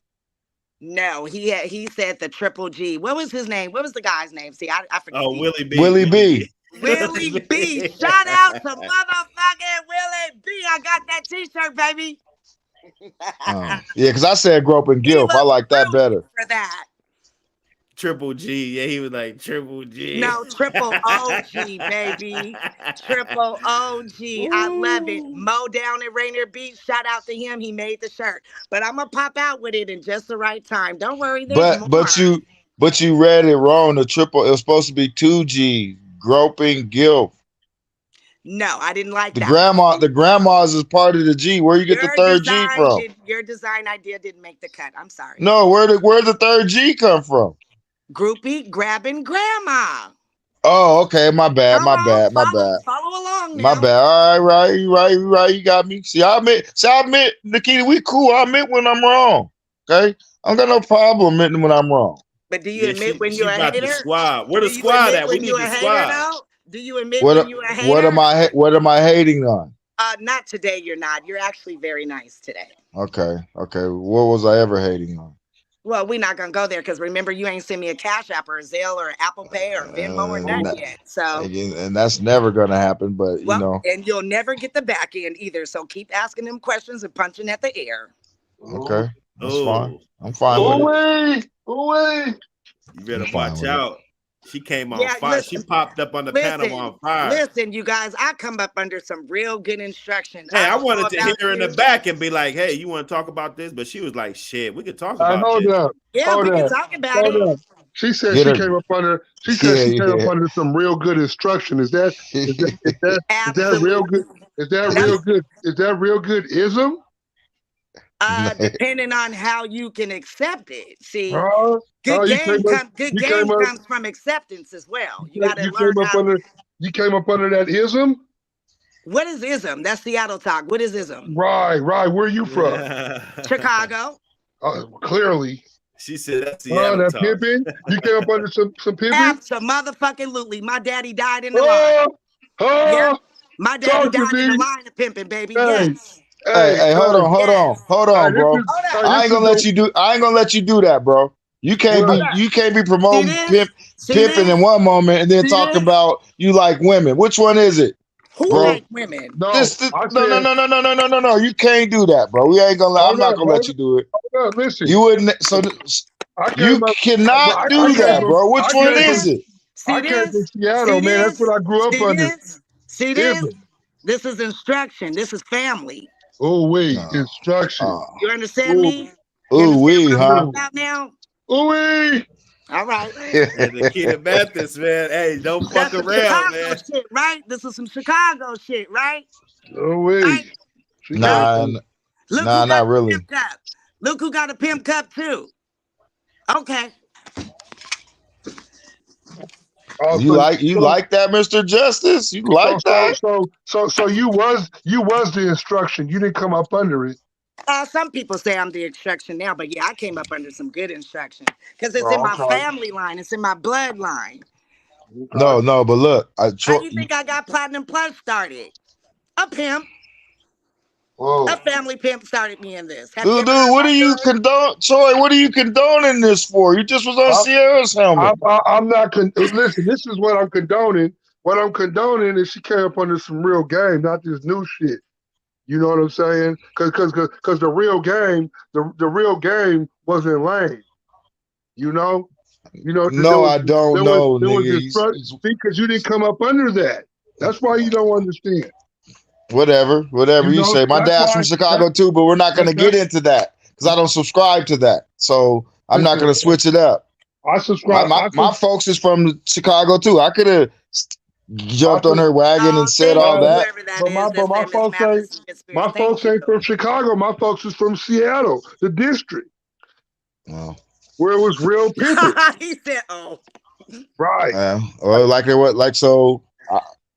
No, he said the Triple G. What was his name? What was the guy's name? See, I forget. Oh, Willie B. Willie B. Willie B. Shout out to motherfucking Willie B. I got that T-shirt, baby. Yeah, because I said groping He guilt. I was like that rooting better. for that. Triple G. Yeah, he was like Triple G. No, Triple OG, baby. Triple OG. I love it. Mo down in Rainier Beach. Shout out to him. He made the shirt. But I'm gonna pop out with it in just the right time. Don't worry, there's more. But you read it wrong. The triple, it was supposed to be 2G. Groping guilt. No, I didn't like The that. the grandmas is part of the G. Where you get the third G from? Your design idea didn't make the cut. I'm sorry. No, where the third G come from? Groupie grabbing grandma. Oh, okay. My bad. My bad. Follow along now. My bad. All right, right. You got me. See, I admit, Nikita, we cool. I admit when I'm wrong. Okay, I don't got no problem admitting when I'm wrong. But do you admit when you're a hater? The squad. Where the squad at? We need the squad. Do you admit when you're a hater? What am I hating on? Not today. You're not. You're actually very nice today. Okay. What was I ever hating on? Well, we're not gonna go there because remember, you ain't sent me a Cash App or a Zelle or Apple Pay or Venmo or nothing yet. So, and that's never gonna happen. But you know, and you'll never get the back end either. So keep asking them questions and punching at the air. Okay, that's fine. I'm fine with it. You better watch out. She came on fire. Listen, she popped up on the panel on fire. Listen, you guys, I come up under some real good instructions. Hey, I wanted to hit her in the back and be like, hey, you want to talk about this? But she was like, shit, we could talk about this. Yeah, we can talk about it. She said she came up under. She said she came up under some real good instruction. Is that real good? Is that real good? Is that real good ism? Depending on how you can accept it. See, good game comes from acceptance as well. You got to learn you came up under that ism? What is ism? That's Seattle talk. What is ism? Right. Where are you from? Chicago. Clearly. She said that's Seattle that talk. pimping? You came up under some pimping? Absolutely. My daddy died in the line. Yeah. My daddy died in the line of pimping, baby. Yes. Hey, hold on, bro. I ain't gonna let you do that, bro. You can't be promoting pimping in one moment and then talk about you like women. Which one is it? Who like women? No. No. You can't do that, bro. We ain't gonna. I'm not gonna let you do it. Listen, you wouldn't. So you cannot do that, bro. Which one is it? I came from Seattle, man. That's what I grew up under. See this? This is instruction. This is family. Oh wait, instruction. You understand me? Oh wait, huh? Now? Oh wait. All right. The kid of Baptist, man. Hey, don't fuck around, man. Shit, right? This is some Chicago shit, right? Oh wait. Right? Nah, not really. Look who got a pimp cup too. Okay. You like that, Mr. Justice? You like that? So you was the instruction. You didn't come up under it. Some people say I'm the instruction now, but yeah, I came up under some good instruction because it's in my family line. It's in my bloodline. No, but look. How do you think I got Platinum Plus started? A pimp. Whoa. A family pimp started me in this. Dude, what are you Troy, what are you condoning this for? You just was on Sierra's helmet. I'm not listen, this is what I'm condoning. What I'm condoning is she came up under some real game, not this new shit. You know what I'm saying? Because the real game, the real game wasn't lame. You know? No, I don't know, nigga. Because you didn't come up under that. That's why you don't understand. Whatever you say. My dad's from Chicago too, but we're not going to get into that because I don't subscribe to that. So I'm not going to switch it up. I subscribe. My folks is from Chicago too. I could have jumped on her wagon and said thank all you, that. whoever that but is. That's my famous folks ain't Mathis Spears. my Thank folks you. ain't from Chicago. My folks is from Seattle, the district, Oh. where it was real pimping. He said, "Oh, Right. Or like it was like so.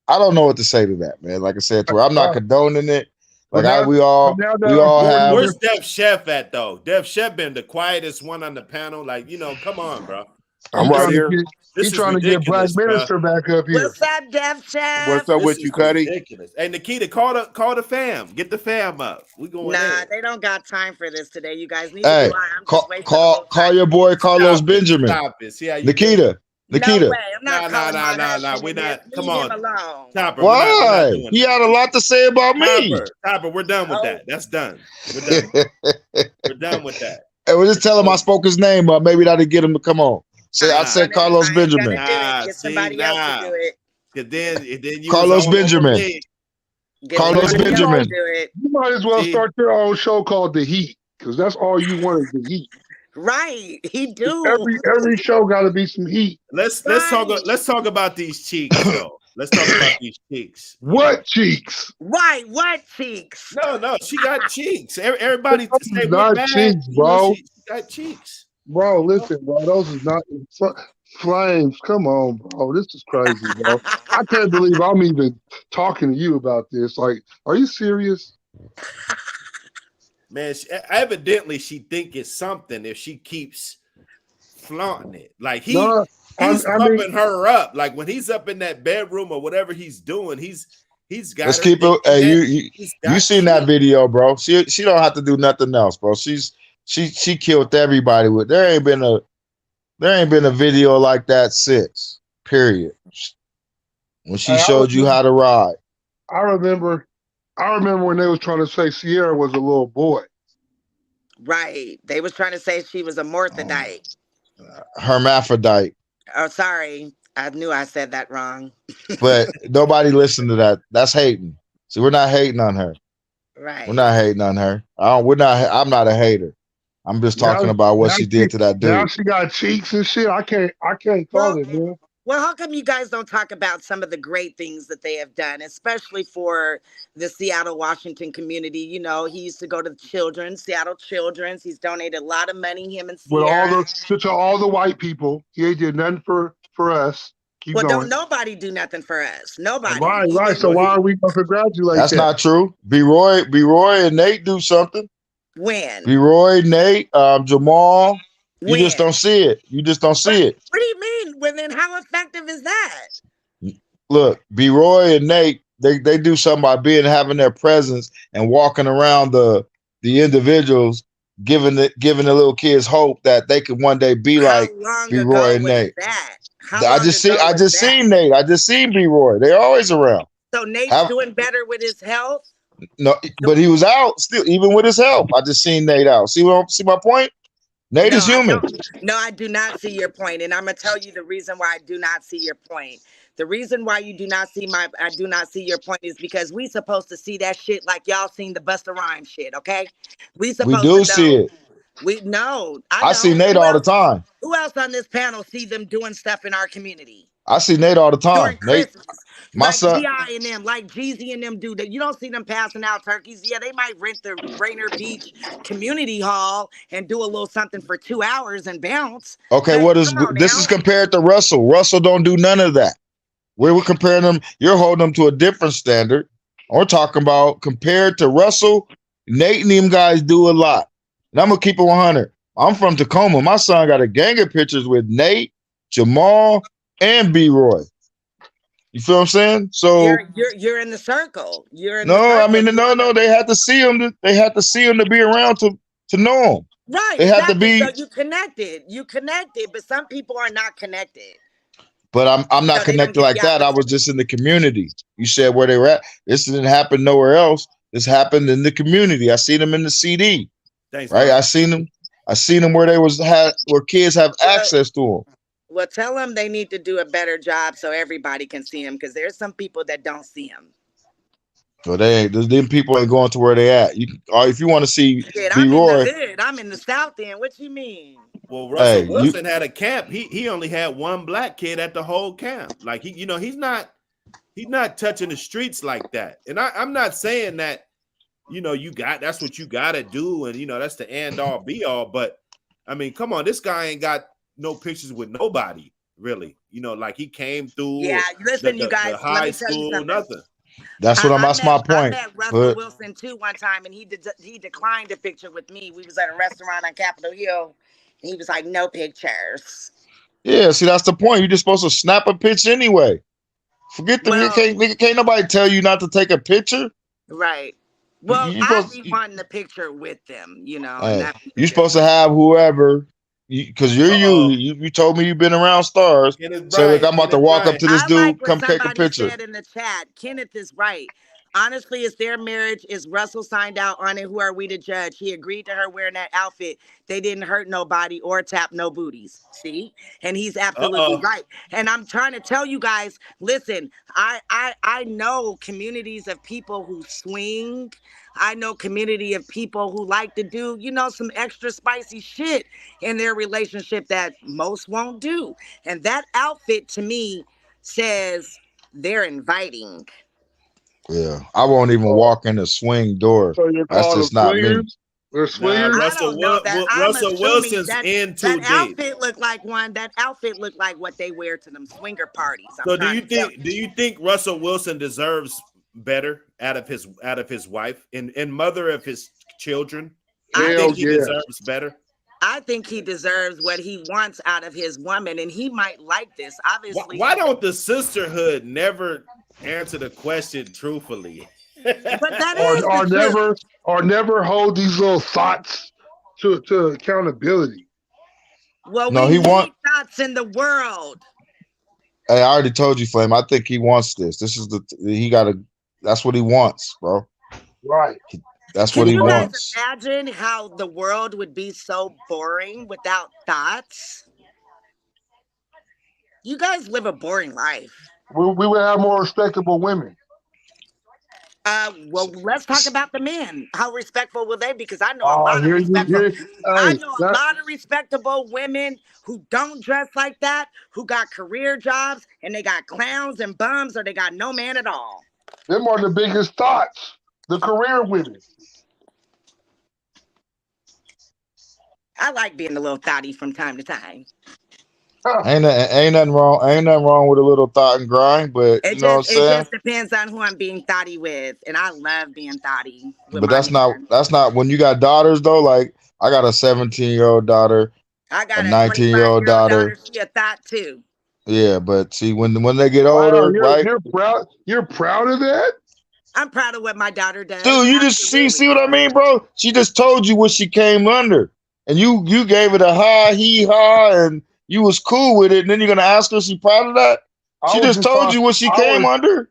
I don't know what to say to that, man. Like I said to her, I'm not condoning it. But Like now, we but all now that I'm have. Where's Dev Chef at though? Dev Chef been the quietest one on the panel. Like, come on, bro. I'm he's right trying to here. get This is Black ridiculous, bro. Minister back up here. what's up, Dev Chef?" What's up This with is you, Cuddy? ridiculous. Hey, Nikita, call the fam. Get the fam up. We going Nah, in. they don't got time for this today. You guys need to be Hey, quiet. I'm just waiting for the whole call time. your boy Carlos Stop it. Benjamin. Stop it. See how you do? No Nikita. way. I'm not calling my husband We're in this. not. Come Leave him on, alone. Chopper. We're not Why? doing He that. had a lot to say about me. Chopper, we're done with Oh. that. That's done. We're done. We're done with that. And we'll just tell him I spoke his name up. Maybe that'll get him to come on. Say I said Carlos I ain't Benjamin. gonna do it. Get somebody else to do it. Cause then you Carlos was all over Benjamin. me. Get Carlos somebody else Benjamin. to do it. You might as well See? start your own show called The Heat, because that's all you want is the heat. Right. He do. Every show got to be some heat. Let's talk about these cheeks though. Let's talk about these cheeks. What cheeks? Right. What cheeks? No, she got cheeks. Everybody say not we're bad. cheeks, bro. She got cheeks. Bro, listen, bro. Those is not flames. Come on, bro. This is crazy, bro. I can't believe I'm even talking to you about this. Like, are you serious? Man, evidently she think it's something if she keeps flaunting it. Like he's pumping her up. Like when he's up in that bedroom or whatever he's doing, he's got. Let's keep it. Hey, you seen that video, bro? She don't have to do nothing else, bro. She killed everybody with. There ain't been a video like that since. Period. When she showed you how to ride. I remember when they was trying to say Ciara was a little boy. Right. They was trying to say she was a morphodite. Hermaphrodite. Oh, sorry. I knew I said that wrong. But nobody listened to that. That's hating. See, we're not hating on her. Right. We're not hating on her. I'm not a hater. I'm just talking about what she did to that dude. Now she got cheeks and shit. I can't call it, man. Well, how come you guys don't talk about some of the great things that they have done, especially for the Seattle, Washington community? You know, he used to go to the Seattle Children's. He's donated a lot of money, him and Ciara. To all the white people, he ain't did nothing for us. Keep going. Don't nobody do nothing for us. Nobody. Right. So why are we going to congratulate That's not true. B-Roy and Nate do something. When? B-Roy, Nate, Jamal. You just don't see it. You just don't see it. What do you mean? Well, then how effective is that? Look, B-Roy and Nate, they do something by having their presence and walking around the individuals, giving the little kids hope that they could one day be like B-Roy and Nate. I just seen Nate. I just seen B-Roy. They're always around. So Nate's doing better with his health? No, but he was out still, even with his help. I just seen Nate out. See my point? Nate is human. No, I do not see your point, and I'm gonna tell you the reason why I do not see your point. The reason why I do not see your point is because we supposed to see that shit like y'all seen the Busta Rhymes shit, okay? We do see it. I see Nate all the time. Who else on this panel see them doing stuff in our community? I see Nate all the time. Nate, my son, G.I. and them, like Jeezy and them do that. You don't see them passing out turkeys. Yeah, they might rent the Rainier Beach Community Hall and do a little something for 2 hours and bounce. Okay, this is compared to Russell. Russell don't do none of that. We're comparing them. You're holding them to a different standard. We're talking about compared to Russell, Nate and them guys do a lot. And I'm gonna keep it 100. I'm from Tacoma. My son got a gang of pictures with Nate, Jamal, and B-Roy. You feel what I'm saying? So you're in the circle. You're in no. They had to see him. They had to see him to be around to know him. Right. They had to be. So you connected. But some people are not connected. But I'm not connected like that. I was just in the community. You said where they were at. This didn't happen nowhere else. This happened in the community. I seen them in the CD. Thanks, right. Man. I seen them where where kids have access to them. Well, tell them they need to do a better job so everybody can see them, because there's some people that don't see them. So they ain't. Them people ain't going to where they at. You, or if you want to see Shit, B I'm in the Roy, hood. I'm in the South End. What you mean? Well, hey, Russell you Wilson had a camp. He only had one black kid at the whole camp. Like he's not touching the streets like that. And I'm not saying that that's what you gotta do, and that's the end all be all. But I mean, come on, this guy ain't got no pictures with nobody really. Like he came through Yeah, listen, you the guys. Let high me tell you school, something. nothing. that's what I'm. That's my I point. met Russell But Wilson too one time, and he declined a picture with me. We was at a restaurant on Capitol Hill, and he was like, "No pictures." yeah, see, that's the point. You're just supposed to snap a picture anyway. Forget them. Well, Can't nobody tell you not to take a picture. right. Well, You I'd supposed be wanting the picture with them, and hey, that'd be the you supposed to difference. have whoever, because you're you. Uh-oh. You told me you've been around stars. Kenneth Say, look, I'm Bryant, about to Kenneth walk up Bryant. to this I like dude. what Come take a somebody picture. said in the chat. Kenneth is right. Honestly, it's their marriage. Is Russell signed out on it? Who are we to judge? He agreed to her wearing that outfit. They didn't hurt nobody or tap no booties. See? And he's absolutely Uh-oh. right. And I'm trying to tell you guys, listen, I know communities of people who swing. I know community of people who like to do, some extra spicy shit in their relationship that most won't do. And that outfit to me says they're inviting. Yeah, I won't even Oh, walk in the swing door. so you That's call them just not me. swingers? They're Nah, swingers? I don't know that. I'm Russell assuming Wilson's that in that too deep. outfit looked like one. That outfit looked like what they wear to them swinger parties. I'm So do trying you to tell think do you think Russell Wilson deserves better out of his wife and mother of his children? Do you I Hell think think he he. yeah. deserves better? I think he deserves what he wants out of his woman, and he might like this. Obviously, Why don't the sisterhood never answer the question truthfully? but that Or is the or truth. never or never hold these little thoughts to accountability. Well, No, we he want. need thoughts in the world. Hey, I already told you, Flame. I think he wants this. This is he got to. That's what he wants, bro. Right. That's what Can he you guys wants. imagine how the world would be so boring without thoughts? You guys live a boring life. We would have more respectable women. Well, let's talk about the men. How respectful will they be? Because I know a Oh, lot of here you respectful. here. I Hey, know a that lot of respectable women who don't dress like that, who got career jobs, and they got clowns and bums, or they got no man at all. them are the biggest thoughts. The career women. I like being a little thotty from time to time. Huh. Ain't nothing wrong. Ain't nothing wrong with a little thought and grind. But It you know what I'm just it saying. just depends on who I'm being thotty with, and I love being thotty with But my man. that's not when you got daughters though. Like I got a 17-year-old daughter, I a got a 19-year-old 25-year-old daughter. daughter. She a thought too. Yeah, but see when they get Wow, older, right? you're proud. You're proud of that? I'm proud of what my daughter does. Dude, you just Absolutely. see what I mean, bro? She just told you what she came under. And you gave it a ha he ha and you was cool with it, and then you're gonna ask her if she proud of that? I She was just just told talking. you what she I came was. under.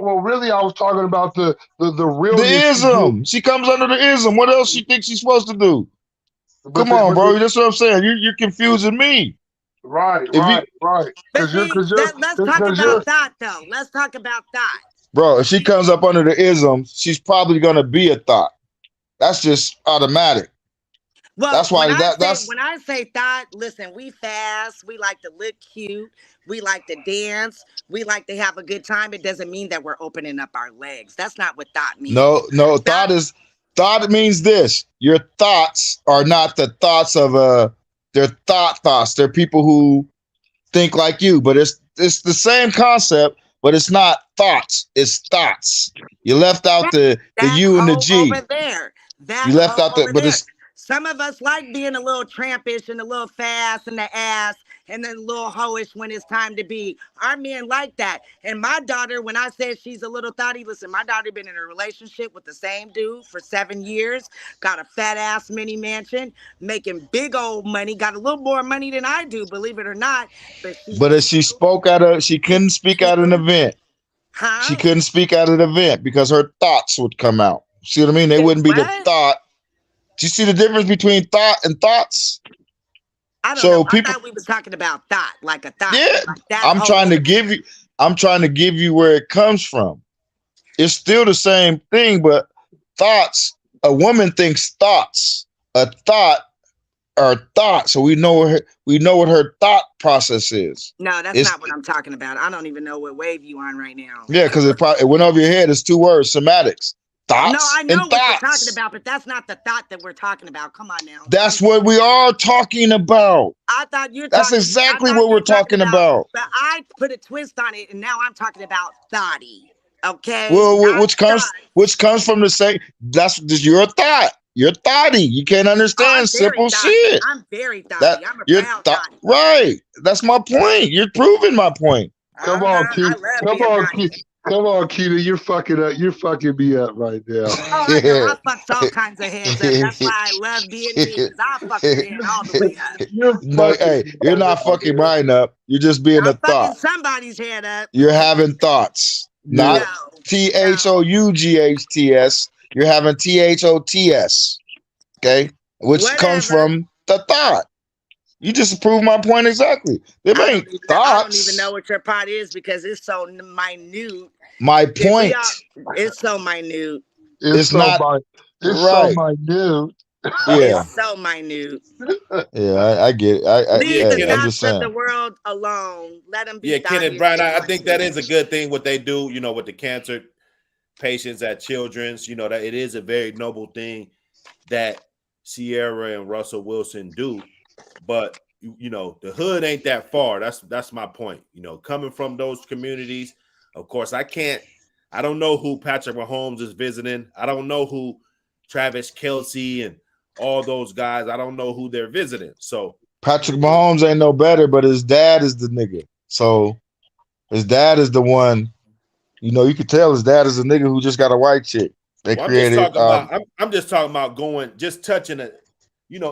Well, really, I was talking about the The realness you get. ism. She comes under the ism. What else she thinks she's supposed to do? But Come the, on, but bro. the, That's what I'm saying. You're confusing me. right, If you right, right. But Because see, let's talk because you're about that though. Let's talk about that. bro, if she comes up under the ism, she's probably gonna be a thought. That's just automatic. Well, That's why that's when I say thought, listen, we fast, we like to look cute, we like to dance, we like to have a good time. It doesn't mean that we're opening up our legs. That's not what thought means. no Thought, thought means this. Your thoughts are not the thoughts of they're thoughts. They're people who think like you, but it's the same concept, but it's not thoughts, it's thoughts. You left out that, the that U and the hoe G. over there, You that left hoe out the over but there. it's Some of us like being a little trampish and a little fast in the ass and then a little hoish when it's time to be. Our men like that. And my daughter, when I said she's a little thotty, listen, my daughter been in a relationship with the same dude for 7 years, got a fat ass mini mansion, making big old money, got a little more money than I do, believe it or not. But she's but if she spoke at she couldn't speak at an cute. event. She Huh? couldn't speak at an event because her thoughts would come out. See what I mean? They Say wouldn't be the what? thought. Do you see the difference between thought and thoughts? I don't know. So I people, thought we was talking about thought, like a thought, yeah, like that I'm hoe trying to over there. give you, I'm trying to give you where it comes from. it's still the same thing, but thoughts. A woman thinks thoughts. A thought or thought, so we know what her thought process is. No, that's not what I'm talking about. I don't even know what wave you on right now. Yeah, because it went over your head. It's 2 words, semantics. Thoughts. No, I know and what thoughts. you're talking about, but that's not the thought that we're talking about. Come on now. That's what we are talking about. I thought you're. That's exactly what we're talking about. But I put a twist on it, and now I'm talking about thoughty. Okay. Well, which comes from the same. That's your thought. You're thoughty. You can't understand simple shit. I'm very thoughty. I'm a proud thoughty. Right. That's my point. You're proving my point. Come on, Keita. Come on, Keita. You're fucking up. You're fucking me up right now. Oh, I know. I fucked all kinds of heads up. That's why I love being me, because I'll fuck your head all the way up. You're not fucking mine up. You're just being a thought. Fucking somebody's head up. You're having thoughts. Not THOUGHTS. You're having THOTS. Okay? Which comes from the thought. You just proved my point exactly. It ain't thoughts. I don't even know what your pot is because it's so minute. My point. It's so minute. It's not right. So minute. Yeah. It's so minute. Yeah, I get it. Leave the thoughts of the world alone. Let them be. Yeah, Kenneth Brown, I think that is a good thing what they do, with the cancer patients at Children's, that it is a very noble thing that Ciara and Russell Wilson do. But the hood ain't that far. That's my point. Coming from those communities, of course, I don't know who Patrick Mahomes is visiting. I don't know who Travis Kelce and all those guys. I don't know who they're visiting. So Patrick Mahomes ain't no better, but his dad is the nigga. So his dad is the one. You can tell his dad is a nigga who just got a white chick. They created. I'm just talking about touching it.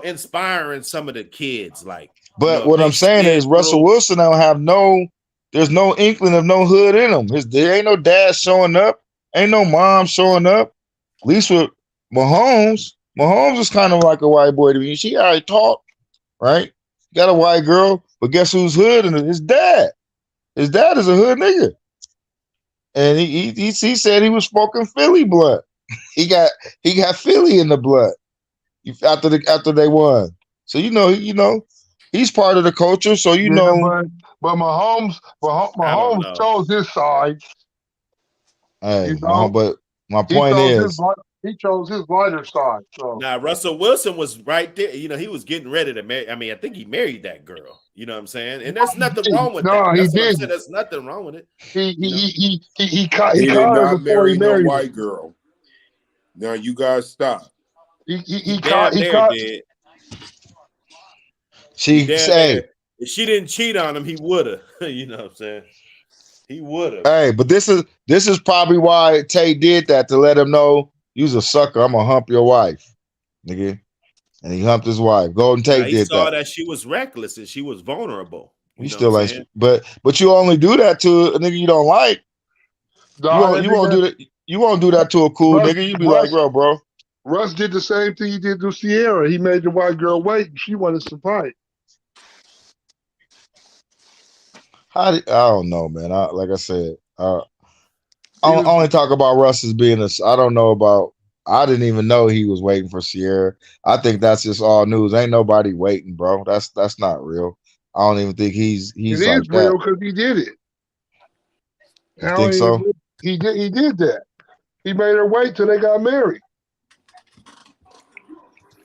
Inspiring some of the kids, But what I'm saying is Russell Wilson don't have there's no inkling of no hood in him. There ain't no dad showing up, ain't no mom showing up. At least with Mahomes is kind of like a white boy to me. She already taught, right? Got a white girl, but guess who's hood? And his dad. His dad is a hood nigga, and he said he was smoking Philly blood. He got Philly in the blood. After they won, so he's part of the culture. So but Mahomes chose his side. Hey, but my point is, he chose his lighter side. So now Russell Wilson was right there. He was getting ready to marry. I mean, I think he married that girl. You know what I'm saying? And there's nothing wrong with that. That's what I'm saying. There's nothing wrong with it. He did not marry no white girl. Now you guys stop. He did. If she didn't cheat on him, he would have. You know what I'm saying? He would have. Hey, but this is probably why Tate did that, to let him know you's a sucker. I'm gonna hump your wife, nigga. And he humped his wife. Golden Tate did that. He saw that she was reckless and she was vulnerable. You still like, but you only do that to a nigga you don't like. You won't do that. You won't do that to a cool nigga. You be like, bro. Russ did the same thing he did to Ciara. He made the white girl wait, and she wanted some fight. I don't know, man. Like I said, I only talk about Russ as being I don't know about. I didn't even know he was waiting for Ciara. I think that's just all news. Ain't nobody waiting, bro. That's not real. I don't even think he's. It is like real because he did it. You think so? He did that. He made her wait till they got married.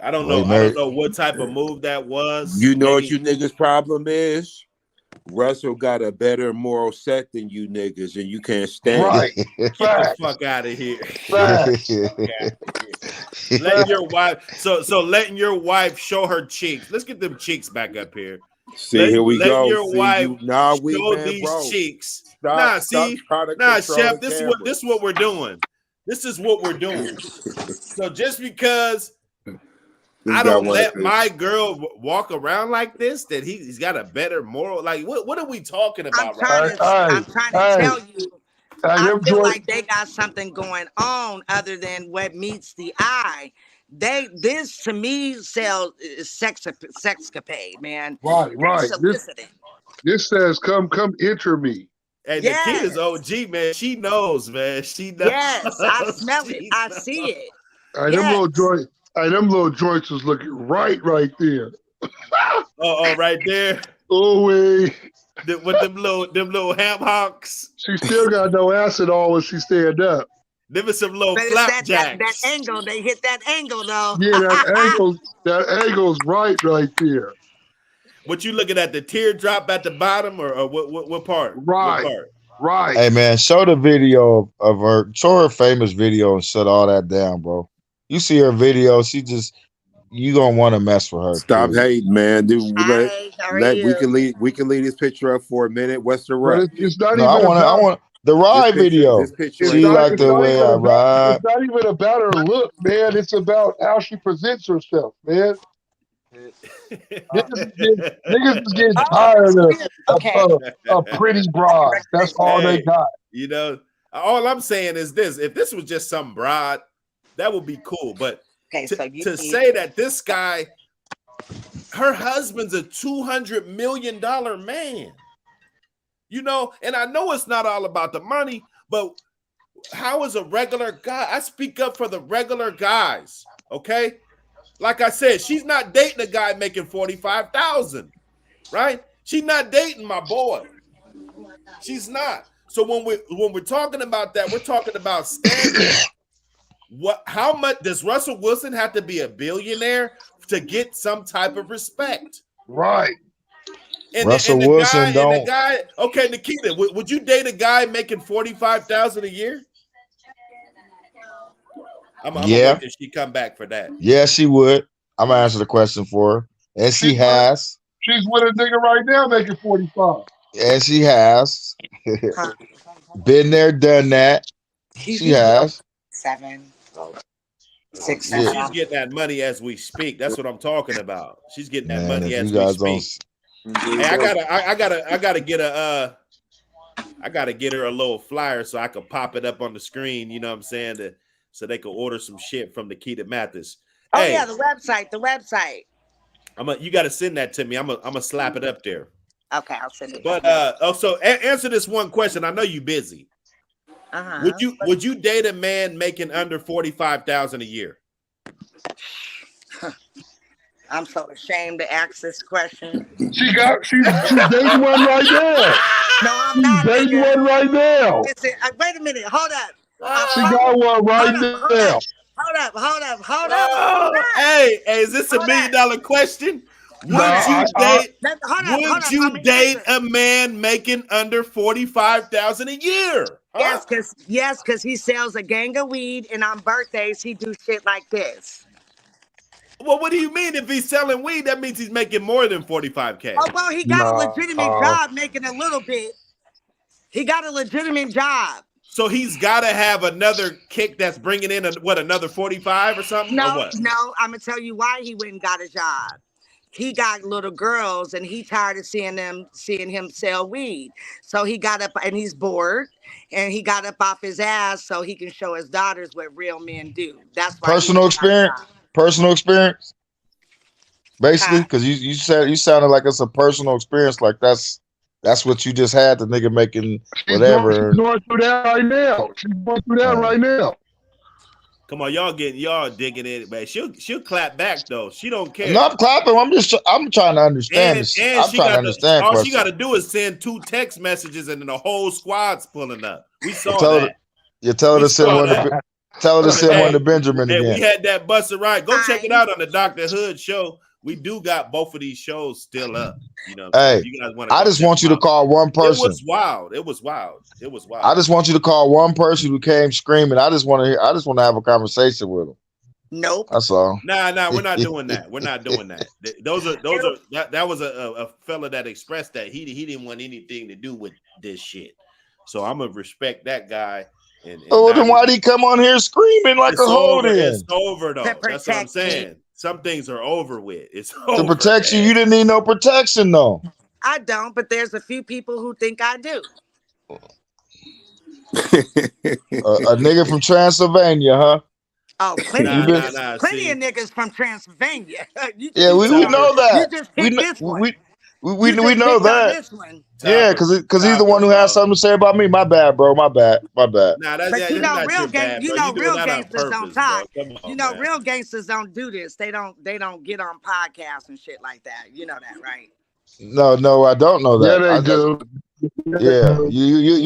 I don't know. I don't know what type of move that was. You know what you niggas' problem is? Russell got a better moral set than you niggas, and you can't stand it. Get the fuck out of here. Letting your wife. So letting your wife show her cheeks. Let's get them cheeks back up here. See, here we go. Let your wife show these cheeks. Chef. This is what we're doing. This is what we're doing. So just because I don't let my girl walk around like this, that he's got a better moral. Like, what are we talking about? I'm trying to tell you. I feel like they got something going on other than what meets the eye. This to me sells sexcapade, man. Right. This says, come enter me. Hey, Yes. Nikita's OG, man. She knows, man. She knows. Yes, I smell it. I see it. Hey, Yes. them little joints was looking right there. Oh, right there. Oh wait. With them little ham hocks. She still got no acid on when she stand up. Them is some little But it's that flapjacks. angle. They hit that angle though. Yeah, that angle's right there. What you looking at? The teardrop at the bottom, or what part? Right. What part? Right. Hey man, show the video of her. Show her famous video and shut all that down, bro. You see her video, you gonna want to mess with her. Stop hating, man. Dude, we can leave this picture up for a minute. What's the rush? It's not No, even I want the ride video. This picture She like the way I ride. It's not even about her look, man. It's about how she presents herself, man. Niggas is getting tired of pretty broad. That's all they got. You know, all I'm saying is this: if this was just some broad, that would be cool. But to say that this guy, her husband's a $200 million man, you know, and I know it's not all about the money, but how is a regular guy? I speak up for the regular guys, okay? Like I said, she's not dating a guy making $45,000, right? She's not dating my boy. She's not. So when we're talking about that, we're talking about standards. How much does Russell Wilson have to be a billionaire to get some type of respect? Right. And Russell the Wilson don't. Okay, Nikita, would you date a guy making $45,000 a year? I'm gonna wait till she come back for that. Yeah, she would. I'm gonna answer the question for her, and she has. She's with a nigga right now making 45. And she has. Been there, done that. She has. 7, 6, Yeah. She's getting that money as we speak. That's what I'm talking about. She's getting that money as we speak. Hey, I gotta get her a little flyer so I can pop it up on the screen. You know what I'm saying? So they can order some shit from Nikita Mathis. Oh hey, yeah, the website. You got to send that to me. I'm gonna slap it up there. Okay, I'll send it. But also answer this one question. I know you busy. Would you date a man making under $45,000 a year? I'm so ashamed to ask this question. She's dating one right now. No, I'm not. She's dating one right now. Listen, wait a minute. Hold up. She got one right now. Hold up. Hey, is this $1 million question? Would you date a man making under $45,000 a year? Huh? Yes, because he sells a gang of weed, and on birthdays he do shit like this. Well, what do you mean? If he's selling weed, that means he's making more than $45K. Oh well, he got a legitimate job, making a little bit. He got a legitimate job. So he's got to have another kick that's bringing in another 45 or something? No, or what? no. I'm gonna tell you why he went and got a job. He got little girls, and he tired of seeing him sell weed. So he got up, and he's bored, and he got up off his ass so he can show his daughters what real men do. That's why personal experience, basically, because you sounded like it's a personal experience. Like that's what you just had. The nigga making whatever. She's going through that right now. Come on, y'all digging it, man. She'll clap back though. She don't care. No, I'm clapping. I'm trying to understand this. I'm trying to understand. All she got to do is send 2 text messages, and then the whole squad's pulling up. We saw that. You tell her to send one. Tell her to send one to Benjamin again. We had that Busta Rhymes. Go check it out on the Dr. Hood show. We do got both of these shows still up. You know, hey, you guys I just want you to call one person. It was wild. I just want you to call one person who came screaming. I just want to have a conversation with him. Nope. That's all. Nah, we're not doing that. We're not doing that. That was a fella that expressed that he didn't want anything to do with this shit. So I'm gonna respect that guy. And then why'd he come on here screaming like a hold in? It's over though. That's what I'm saying. Some things are over with. It's over, to protect you. You didn't need no protection though. I don't, but there's a few people who think I do. A nigga from Transylvania, huh? Oh, plenty of niggas from Transylvania. We know that. You just picked this one. We You know just picked on that. this one. Yeah, because he's the one who has something to say about me. My bad, bro. My bad. Nah, that's But you know, not your bad, bro. You doing real that on gangsters don't purpose, bro. talk. Come on, You know, man. real gangsters don't do this. They don't get on podcasts and shit like that. You know that, right? No, I don't know Yeah, that. they do. Yeah,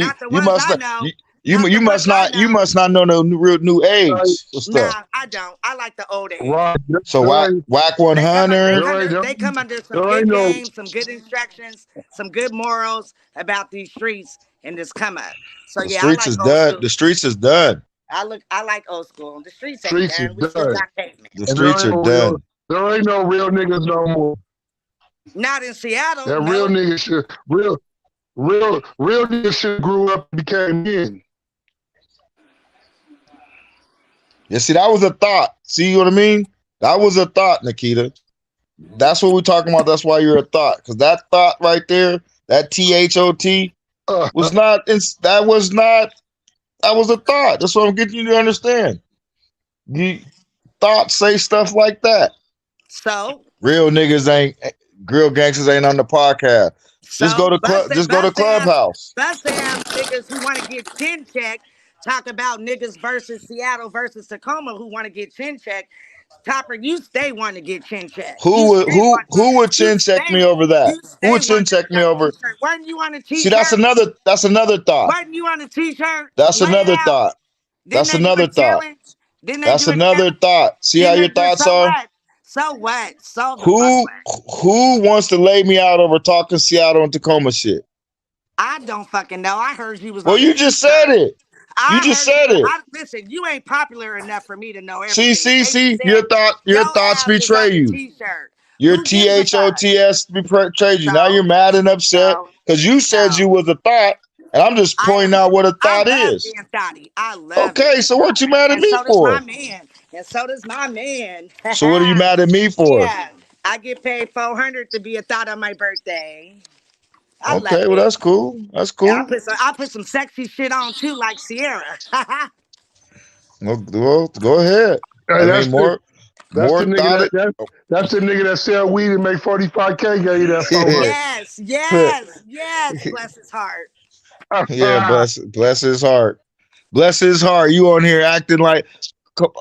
Not the you ones must I not. know. You must not. You must not know no new age of stuff. Nah, I don't. I like the old age. Right. So whack 100. They come under some there ain't good no games, some good instructions, some good morals about these streets and this come up. So The yeah, I streets like is old done. school. The streets is done. I like old school. The streets ain't streets is done. We still done. got pavement. The And there streets ain't are no real, done. there ain't no real niggas no more. Not in Seattle. That No. real niggas should real niggas should grew up and became men. Yeah, see, that was a thought. See what I mean? That was a thought, Nikita. That's what we're talking about. That's why you're a thought. Because that thought right there, that THOT, was not. That was a thought. That's what I'm getting you to understand. You thoughts say stuff like that. So real gangsters ain't on the podcast. Just go to Clubhouse. Bust ass niggas who want to get chin checked. Talk about niggas versus Seattle versus Tacoma who want to get chin checked. Topper, you stay wanting to get chin checked. Who would chin check me over that? Who would chin check me over? Wasn't you on a t-shirt? See, that's another thought. Wasn't you on a t-shirt? That's another thought. That's another thought. That's another thought. See how your thoughts are? So what? Who wants to lay me out over talking Seattle and Tacoma shit? I don't fucking know. I heard you was. Well, you just said it. You just said it. Listen, you ain't popular enough for me to know everything. See. Your thoughts betray you. Your THOTS betrayed you. Now you're mad and upset because you said you was a thought, and I'm just pointing out what a thought is. I love. Okay, so what you mad at me for? And so does my man. So what are you mad at me for? Yeah, I get paid $400 to be a thought on my birthday. Okay, well that's cool. That's cool. Yeah, I'll put some sexy shit on too, like Ciara. Well, go ahead. That's the nigga that sell weed and make 45K. Gave you that yes. Bless his heart. Yeah, bless his heart. Bless his heart. You on here acting like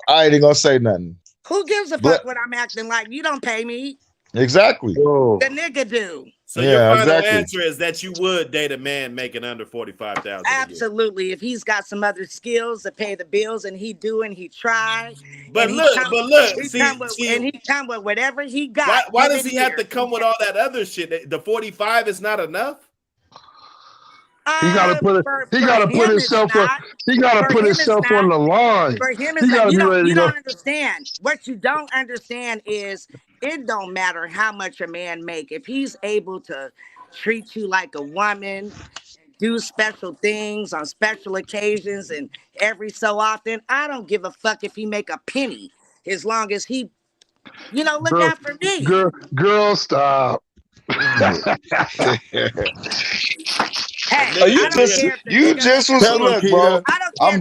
I ain't gonna say nothing. Who gives a fuck what I'm acting like? You don't pay me. Exactly. The nigga do. So your final answer is that you would date a man making under $45,000. Absolutely. If he's got some other skills to pay the bills and he try. But he come with whatever he got. Why does he have to come with all that other shit? The 45 is not enough? He gotta put himself on the line. For him, you don't understand. What you don't understand is it don't matter how much a man make. If he's able to treat you like a woman, do special things on special occasions and every so often, I don't give a fuck if he make a penny, as long as he, look out for me. Girl, stop. Hey, you just was look, bro. I'm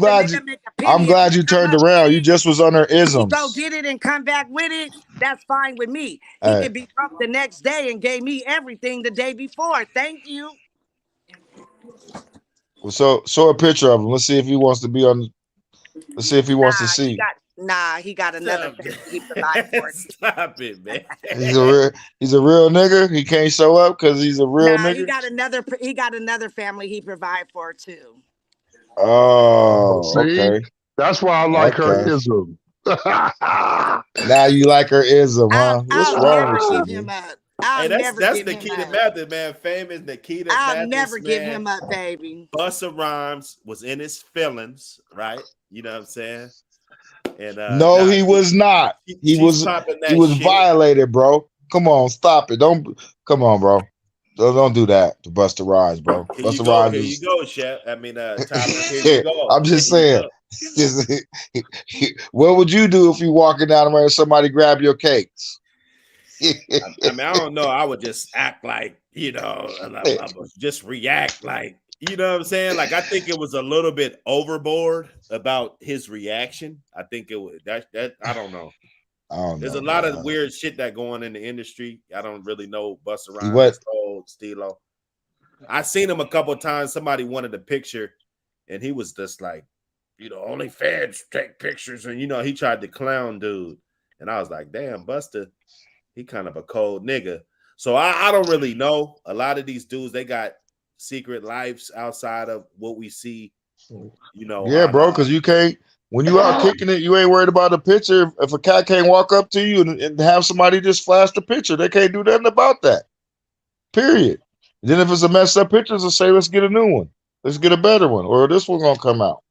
glad you turned around. You just was on her isms. Go get it and come back with it. That's fine with me. He could be broke the next day and gave me everything the day before. Thank you. Well, so a picture of him. Let's see if he wants to be on. Let's see if he wants to see. He got another thing to keep the life for. Stop it, man. He's a real nigga. He can't show up because he's a real nigga. He got another family he provide for too. Oh, okay. That's why I like her ism. Now you like her ism, huh? What's wrong with you? That's Nikita Mathis, man. Famous Nikita Mathis. I'll never give him up, baby. Busta Rhymes was in his feelings, right? You know what I'm saying? And no, he was not. He was violated, bro. Come on, stop it. Come on, bro. Don't do that to Busta Rhymes, bro. Busta Rhymes. Here you go, Chef. I mean, Tyler, here you go. I'm just saying. What would you do if you walking down the road and somebody grab your cakes? I mean, I don't know. I would just act like, I would just react like, you know what I'm saying? Like, I think it was a little bit overboard about his reaction. I think it was that I don't know. I don't There's a know, lot of man. weird shit that going in the industry. I don't really know Busta See Rhymes what? is old Stilo. I seen him a couple of times. Somebody wanted a picture, and he was just like, only fans take pictures, and he tried to clown dude, and I was like, damn, Busta, he kind of a cold nigga. So I don't really know. A lot of these dudes, they got secret lives outside of what we see, Yeah, on bro, because you can't. When you out kicking it, you ain't worried about the picture. If a cat can't walk up to you and have somebody just flash the picture, they can't do nothing about that. Period. Then if it's a messed up picture, just say, let's get a new one. Let's get a better one. Or this one gonna come out.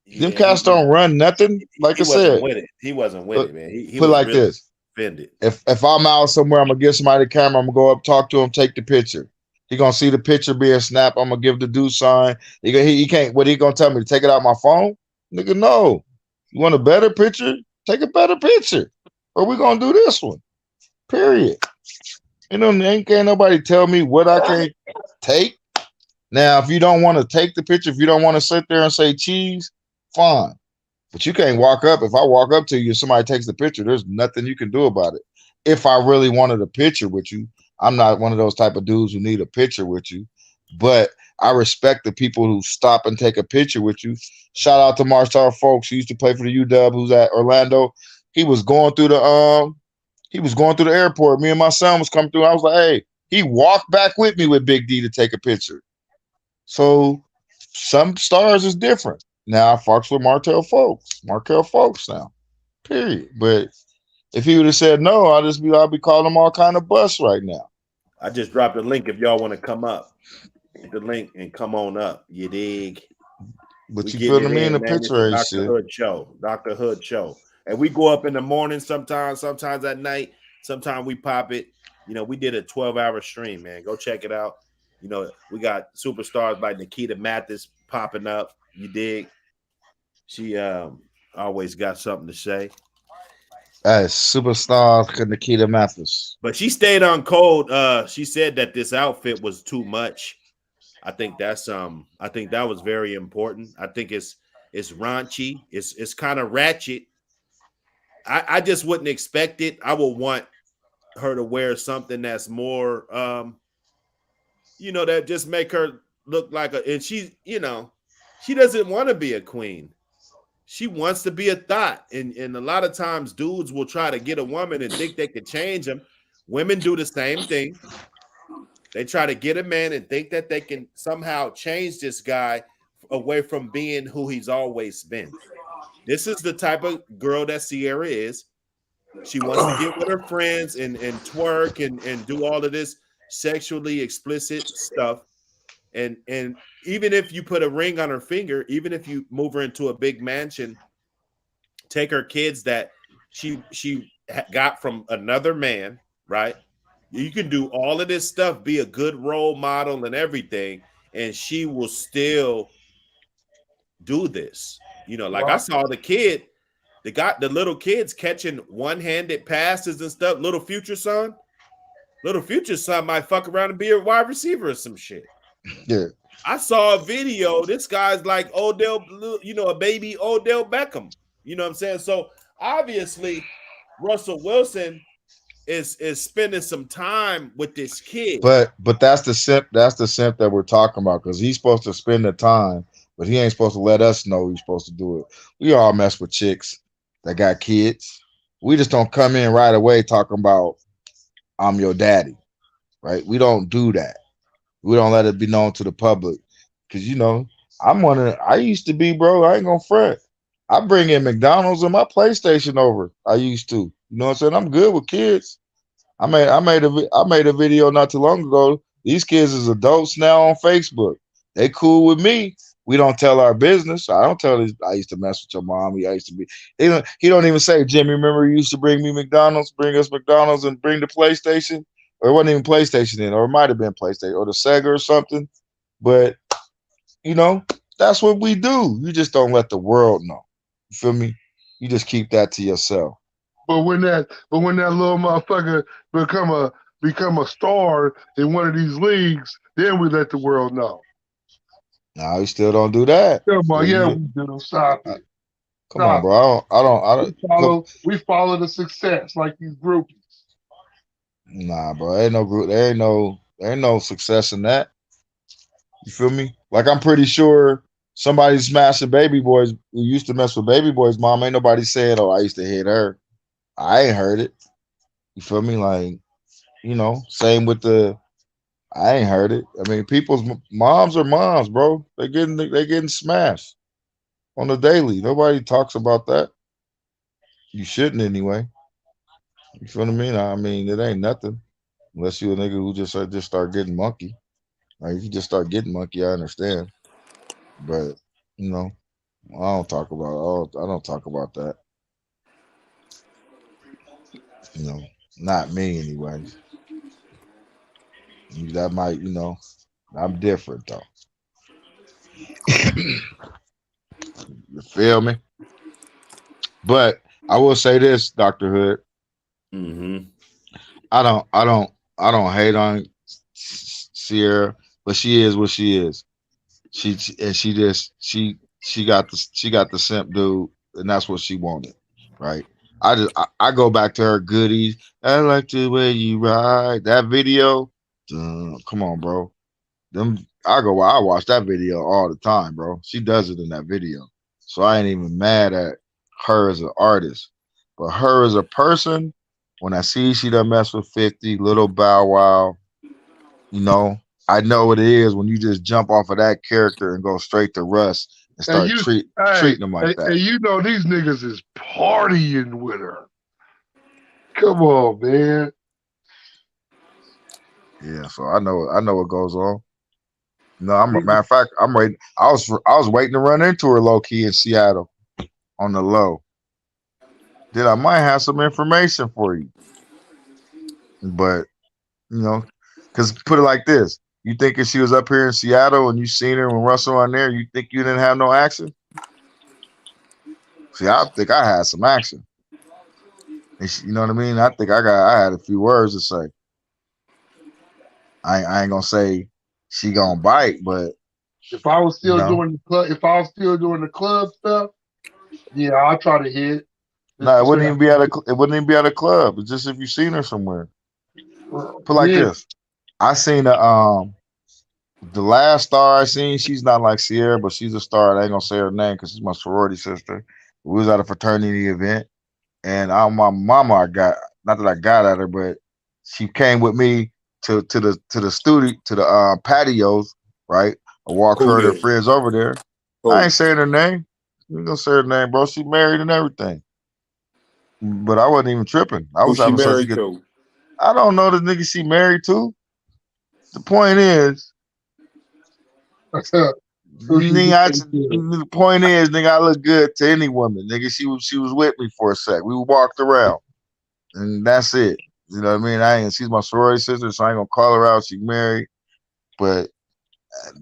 Them yeah, cats don't run nothing. Like he I wasn't said, with it. He wasn't with put, it, man. He put it was like really this. offended. If I'm out somewhere, I'm gonna give somebody the camera, I'm gonna go up, talk to him, take the picture. He gonna see the picture being snapped. I'm gonna give the do sign. He can't. What he gonna tell me to take it out my phone? Nigga, no. You want a better picture? Take a better picture. Or we gonna do this one. Period. Ain't can't nobody tell me what I can't take. Now, if you don't want to take the picture, if you don't want to sit there and say cheese, fine. But you can't walk up. If I walk up to you and somebody takes the picture, there's nothing you can do about it. If I really wanted a picture with you, I'm not one of those type of dudes who need a picture with you. But I respect the people who stop and take a picture with you. Shout out to Marshall Folks. He used to play for the UW, who's at Orlando. He was going through the airport. Me and my son was coming through. I was like, hey, he walked back with me with Big D to take a picture. So some stars is different. Now I fucks with Martell Folks now. Period. But if he would have said no, I'll be calling him all kind of bus right now. I just dropped a link if y'all want to come up. Hit the link and come on up. You dig? But We you getting feeling it me in in, the man. It's picture the ain't Dr. shit. Hood show. Dr. Hood show. And we go up in the morning sometimes at night. Sometimes we pop it. We did a 12-hour stream, man. Go check it out. We got superstars like Nikita Mathis popping up. You dig? She always got something to say. Hey, superstar Nikita Mathis. But she stayed on code. She said that this outfit was too much. I think that was very important. I think it's raunchy. It's kind of ratchet. I just wouldn't expect it. I would want her to wear something that's more that just make her look like and she doesn't want to be a queen. She wants to be a thought. And a lot of times dudes will try to get a woman and think they could change them. Women do the same thing. They try to get a man and think that they can somehow change this guy away from being who he's always been. This is the type of girl that Ciara is. She wants to get with her friends and twerk and do all of this sexually explicit stuff. And even if you put a ring on her finger, even if you move her into a big mansion, take her kids that she got from another man, right? You can do all of this stuff, be a good role model and everything, and she will still do this. Like I saw the little kids catching one-handed passes and stuff. Little future son might fuck around and be a wide receiver or some shit. Yeah. I saw a video. This guy's like Odell, a baby Odell Beckham. You know what I'm saying? So obviously, Russell Wilson is spending some time with this kid. But that's the simp that we're talking about, because he's supposed to spend the time, but he ain't supposed to let us know he's supposed to do it. We all mess with chicks that got kids. We just don't come in right away talking about I'm your daddy, right? We don't do that. We don't let it be known to the public, because I used to be, bro. I ain't gonna front. I bring in McDonald's and my PlayStation over. I used to. You know what I'm saying? I'm good with kids. I made a video not too long ago. These kids is adults now on Facebook. They cool with me. We don't tell our business. I don't tell these. I used to mess with your mom. I used to be. He don't even say, Jimmy, remember you used to bring us McDonald's and bring the PlayStation? Or it wasn't even PlayStation then, or it might have been PlayStation or the Sega or something. But that's what we do. You just don't let the world know. You feel me? You just keep that to yourself. But when that little motherfucker become a star in one of these leagues, then we let the world know. No, you still don't do that. Come on, You yeah, just, we do. Stop uh, it. Come on, Nah, bro. I don't. we follow the success like these groupies. Nah, bro. Ain't no group. There ain't no success in that. You feel me? Like I'm pretty sure somebody smashing baby boys who used to mess with baby boys' mom. Ain't nobody saying, "Oh, I used to hit her." I ain't heard it. You feel me? Like, same with the. I ain't heard it. I mean, people's moms are moms, bro. They getting smashed on the daily. Nobody talks about that. You shouldn't anyway. You feel what I mean? I mean, it ain't nothing unless you a nigga who just start getting monkey. Like if you just start getting monkey, I understand. But you know, I don't talk about. I don't talk about that. You know, not me anyways. That might, I'm different though. You feel me? But I will say this, Dr. Hood. Mm-hmm. I don't hate on Ciara, but she is what she is. She got the simp dude, and that's what she wanted, right? I go back to her goodies. I like the way you ride. That video, come on, bro. I watch that video all the time, bro. She does it in that video, so I ain't even mad at her as an artist, but her as a person. When I see she done mess with 50, Little Bow Wow, you know, I know what it is when you just jump off of that character and go straight to Russ and And start treating them like that. and these niggas is partying with her. Come on, man. Yeah, so I know what goes on. No, matter of fact, I'm ready. I was waiting to run into her low key in Seattle on the low. Then I might have some information for you, but you know, because put it like this: you think if she was up here in Seattle and you seen her when Russell on there, you think you didn't have no action? See, I think I had some action. And you know what I mean? I think I had a few words to say. I ain't gonna say she gonna bite, but If I was you still know, doing the club stuff, yeah, I'll try to hit. no, it wouldn't even be at a club. It's just if you seen her somewhere. Put like Yeah, this: I seen the last star I seen. She's not like Ciara, but she's a star. I ain't gonna say her name because she's my sorority sister. We was at a fraternity event, and my mama, I got not that I got at her, but she came with me to the studio to the patios, right? I walked Who her and her did? friends over there. I Who? ain't saying her name. You gonna say her name, bro? She married and everything, but I wasn't even tripping. I Who was she having such a married good. to? I don't know the nigga she married to. The point is, who she nigga, married to. the point is, nigga, I look good to any woman. Nigga, she was with me for a sec. We walked around, and that's it. You know what I mean? She's my sorority sister, so I ain't gonna call her out. She married, but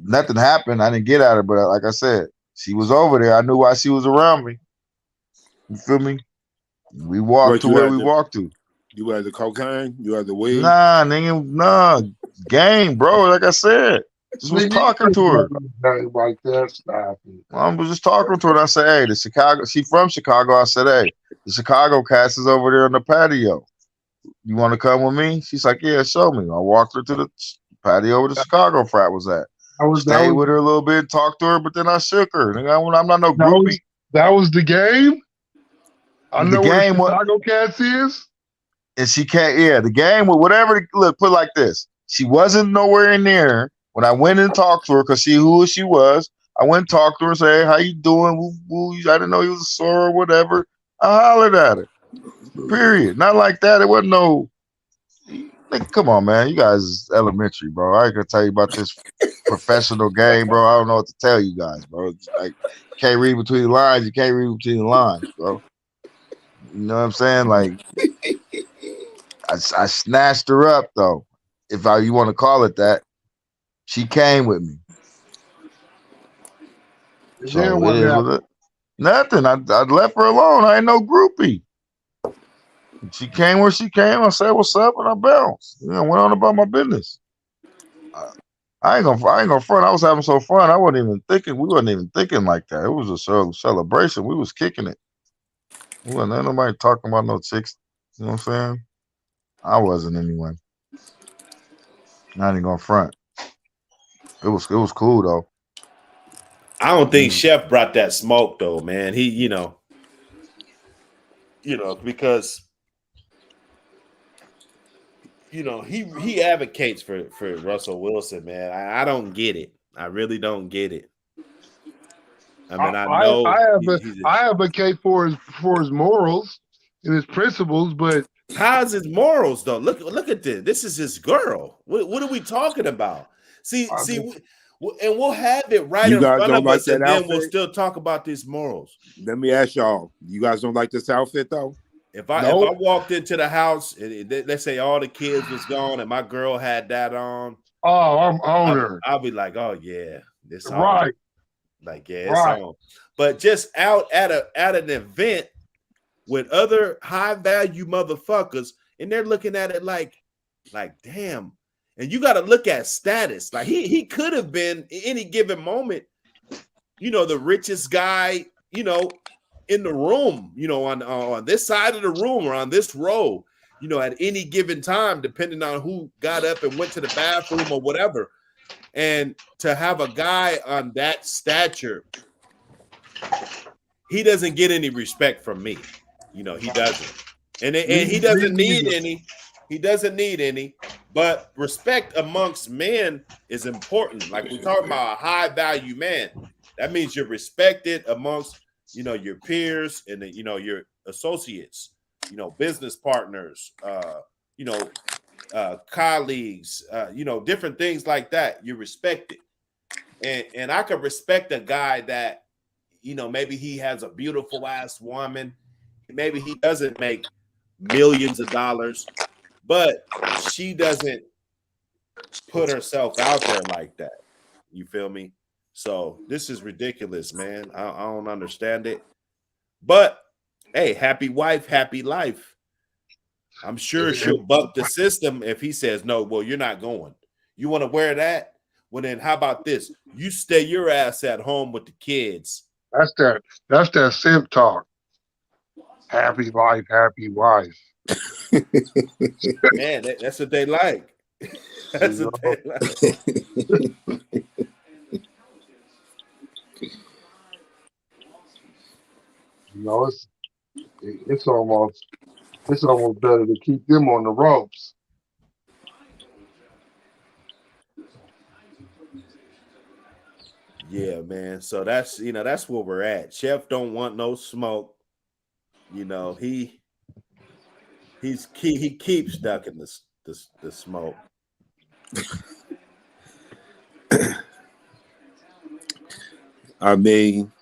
nothing happened. I didn't get at her, but like I said, she was over there. I knew why she was around me. You feel me? We walked But to where we walked to. you had the cocaine, you had the weed. Nah, nigga, nah, game, bro. Like I said, just was Nigga, you talking ain't to her. got nothing like that. Stop it. I was just talking to her. And I said, "Hey, the Chicago. She from Chicago." I said, "Hey, the Chicago cast is over there on the patio. You want to come with me?" She's like, "Yeah, show me." I walked her to the patio where the Chicago frat was at. That was that Stayed was with her a little bit, talked to her, but then I shook her. Nigga, I'm not no that was groupie. that was the game. I The know where the game was, Chicago Cats is. and she can't. Yeah, the game with whatever. Look, put it like this: she wasn't nowhere in there when I went and talked to her because she who she was. I went and talked to her, say, "Hey, how you doing?" Woo, woo. I didn't know you was a soror or whatever. I hollered at her. Period. Not like that. It wasn't no. Nigga, come on, man. You guys is elementary, bro. I ain't gonna tell you about this professional game, bro. I don't know what to tell you guys, bro. It's like you can't read between the lines. You can't read between the lines, bro. You know what I'm saying? Like I snatched her up though, if you want to call it that. She came with me, And then so it what is happened? what it. Nothing. I left her alone. I ain't no groupie. She came where she came. I said, "What's up?" and I bounced. Went on about my business. I, I ain't gonna front. I was having so fun. I wasn't even thinking. We wasn't even thinking like that. It was a celebration. We was kicking it. We wasn't ain't nobody talking about no chicks. You know what I'm saying? I wasn't anyway. I ain't gonna front. It was cool though. I don't think Chef brought that smoke though, man. He, you know, because he advocates for Russell Wilson, man. I don't get it. I really don't get it. I mean, I know I advocate for his morals and his principles, but how's his morals though? Look at this. This is his girl. What are we talking about? See, and we'll have it right in front of us, and then we'll still talk about these morals. Let me ask y'all: you guys don't like this outfit though? If I walked into the house, and let's say all the kids was gone, and my girl had that on, I'm on her. I'll be like, oh yeah, this on. Right. Like yeah, it's on. But just out at an event with other high value motherfuckers, and they're looking at it like damn. And you got to look at status. Like he could have been any given moment, the richest guy, in the room, on this side of the room or on this row, at any given time, depending on who got up and went to the bathroom or whatever. And to have a guy on that stature, he doesn't get any respect from me. He doesn't. And he doesn't need any. He doesn't need any. But respect amongst men is important. Like we're talking about a high value man. That means you're respected amongst, your peers and your associates, business partners, colleagues, different things like that. You're respected. And I could respect a guy that, maybe he has a beautiful ass woman. Maybe he doesn't make millions of dollars, but she doesn't put herself out there like that. You feel me? So this is ridiculous, man. I don't understand it. But hey, happy wife, happy life. I'm sure she'll buck the system if he says no. Well, you're not going. You want to wear that? Well, then how about this? You stay your ass at home with the kids. That's that simp talk. Happy life, happy wife. Man, that's what they like. That's what they like. It's almost better to keep them on the ropes. Yeah, man. So that's that's where we're at. Chef don't want no smoke. He keeps ducking the smoke. I mean,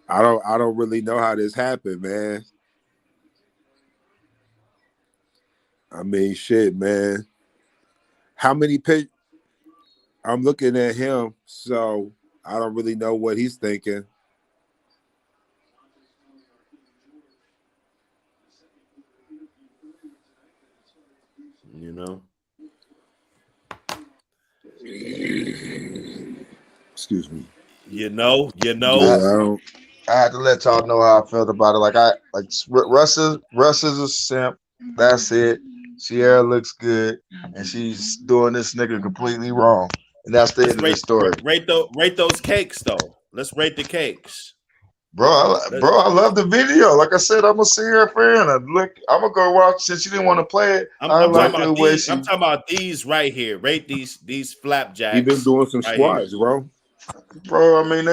I don't really know how this happened, man. I mean, shit, man. How many pitch? I'm looking at him, so I don't really know what he's thinking. Excuse me. I had to let y'all know how I felt about it. Russ is a simp. That's it. Ciara looks good, and she's doing this nigga completely wrong, and that's the end of the story. Rate those cakes though. Let's rate the cakes, bro. I love the video. Like I said, I'm a Ciara fan. I'm gonna go watch since you didn't want to play it. I'm talking about these right here. Rate these flapjacks. You've been doing some squats, bro. Bro, I mean,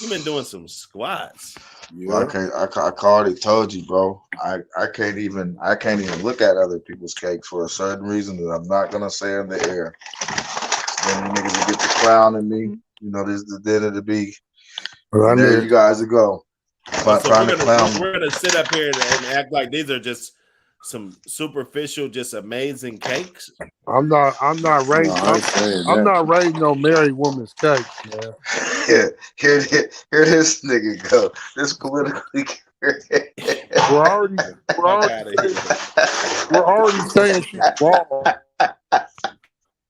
you've been doing some squats. Yeah. I already told you, bro. I can't even look at other people's cakes for a certain reason that I'm not gonna say in the air. Then you niggas will get the clown in me. This is the dinner to be. There you guys go. We're gonna sit up here and act like these are just some superficial, just amazing cakes. I'm not rating. I'm not rating no married woman's cakes, man. Yeah, here this nigga go. This politically correct. We're already saying she's wrong.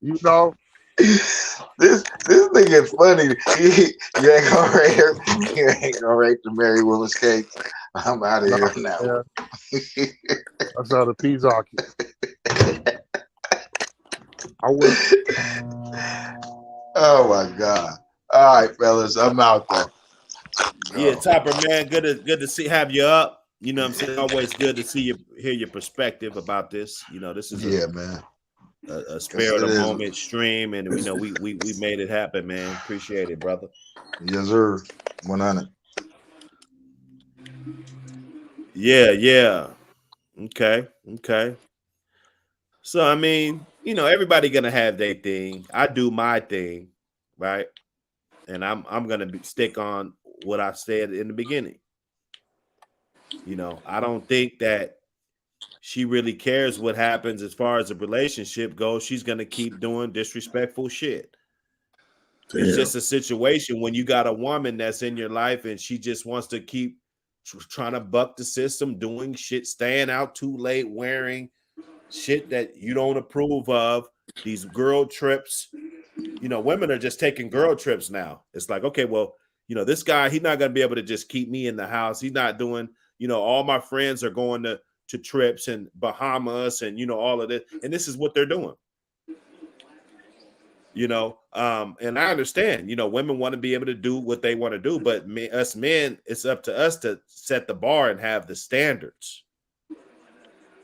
You know, this nigga is funny. You ain't gonna rate the Mary Woman's cake. I'm out of here now. yeah, that's how the peas are. I will. Oh my god! All right, fellas, I'm out though. Yeah, Topper, man, good to have you up. You know what I'm saying? Always good to see you, hear your perspective about this. You know, this is man. A spare of the moment stream, and we made it happen, man. Appreciate it, brother. Yes, sir. 100. Yeah. Okay. So I mean, you know, everybody gonna have their thing. I do my thing, right? And I'm gonna stick on what I said in the beginning. You know, I don't think that she really cares what happens as far as the relationship goes. She's gonna keep doing disrespectful shit. Damn. It's just a situation when you got a woman that's in your life and she just wants to keep trying to buck the system, doing shit, staying out too late, wearing shit that you don't approve of, these girl trips. You know, women are just taking girl trips now. It's like, okay, well, you know, this guy, he's not going to be able to just keep me in the house. He's not doing, you know, all my friends are going to trips and Bahamas and, you know, all of this. And this is what they're doing. You know, and I understand, you know, women want to be able to do what they want to do, but us men, it's up to us to set the bar and have the standards.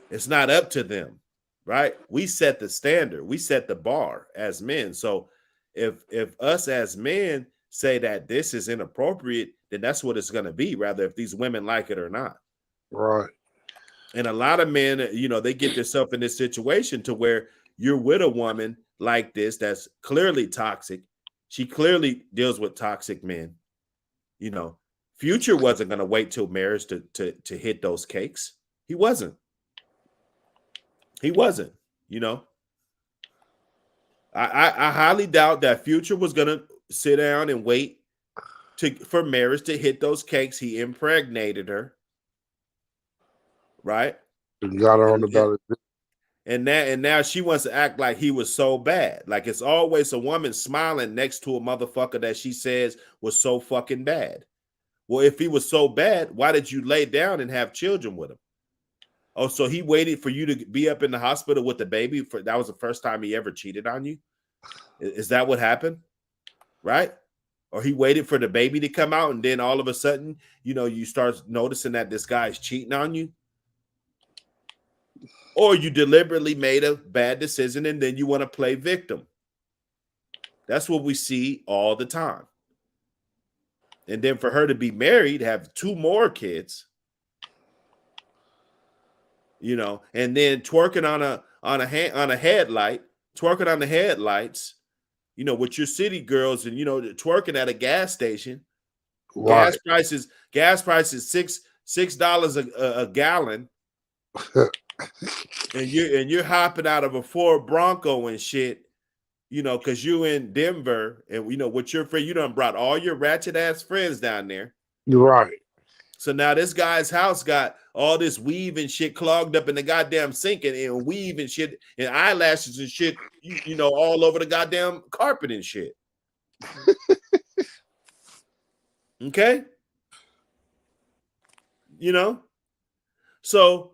It's not up to them, right? We set the standard. We set the bar as men. So if us as men say that this is inappropriate, then that's what it's going to be, rather if these women like it or not. Right. And a lot of men, you know, they get themselves in this situation to where you're with a woman like this that's clearly toxic. She clearly deals with toxic men. You know, Future wasn't going to wait till marriage to hit those cakes. He wasn't. You know. I highly doubt that Future was going to sit down and wait for marriage to hit those cakes. He impregnated her. Right? You got her on the belly. And now she wants to act like he was so bad. Like it's always a woman smiling next to a motherfucker that she says was so fucking bad. Well, if he was so bad, why did you lay down and have children with him? Oh, so he waited for you to be up in the hospital with the baby. That was the first time he ever cheated on you? Is that what happened? Right? Or he waited for the baby to come out and then all of a sudden, you know, you start noticing that this guy's cheating on you? Or you deliberately made a bad decision and then you want to play victim. That's what we see all the time. And then for her to be married, have 2 more kids, you know, and then twerking on a headlight, twerking on the headlights, you know, with your city girls and, you know, twerking at a gas station. Right. Gas prices $6 a gallon. And you're hopping out of a Ford Bronco and shit, you know, because you in Denver and, you know, with your friend, you done brought all your ratchet ass friends down there. You're right. So now this guy's house got all this weave and shit clogged up in the goddamn sink and weave and shit and eyelashes and shit, you know, all over the goddamn carpet and shit. Okay? You know? So,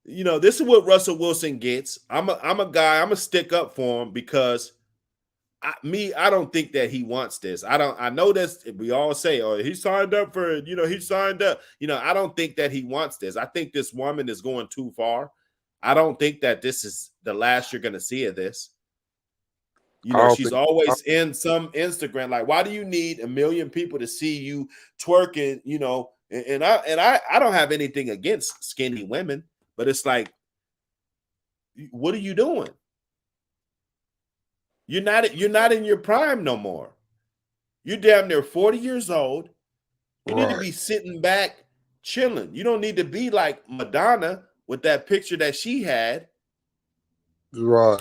you know, this is what Russell Wilson gets. I'm a guy, I'm a stick up for him because I don't think that he wants this. I know this. We all say, oh, he signed up for it. You know, he signed up. You know, I don't think that he wants this. I think this woman is going too far. I don't think that this is the last you're going to see of this. You know, she's always in some Instagram. Like, why do you need 1 million people to see you twerking? You know, and I don't have anything against skinny women, but it's like, what are you doing? You're not in your prime no more. You're damn near 40 years old. You need to be sitting back, chilling. You don't need to be like Madonna with that picture that she had. Right.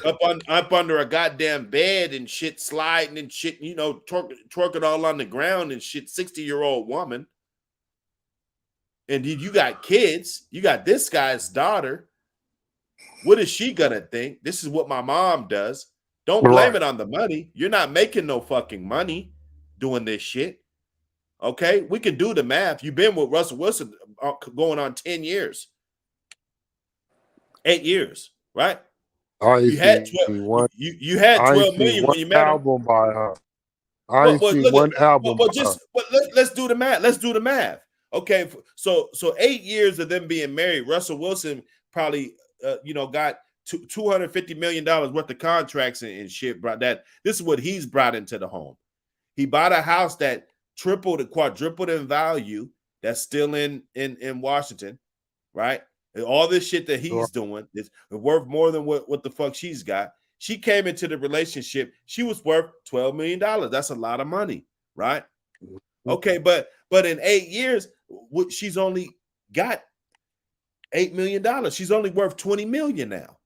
Up under a goddamn bed and shit, sliding and shit, you know, twerking all on the ground and shit, 60-year-old woman. And you got kids. You got this guy's daughter. What is she gonna think? This is what my mom does. Don't blame Right. it on the money. You're not making no fucking money doing this shit. Okay, we can do the math. You've been with Russell Wilson going on 10 years, 8 years, right? I ain't You had seen 12, one. you had I ain't 12 seen million one when you met her. album by her. I Well, ain't well seen look at one album well, by her. let's do the math. Let's do the math. Okay, so 8 years of them being married, Russell Wilson probably got $250 million worth of contracts and shit. Brought that. This is what he's brought into the home. He bought a house that tripled and quadrupled in value. That's still in Washington, right? And all this shit that he's doing is worth more than what the fuck she's got. She came into the relationship. She was worth $12 million. That's a lot of money, right? Okay, but in 8 years, she's only got $8 million. She's only worth $20 million now.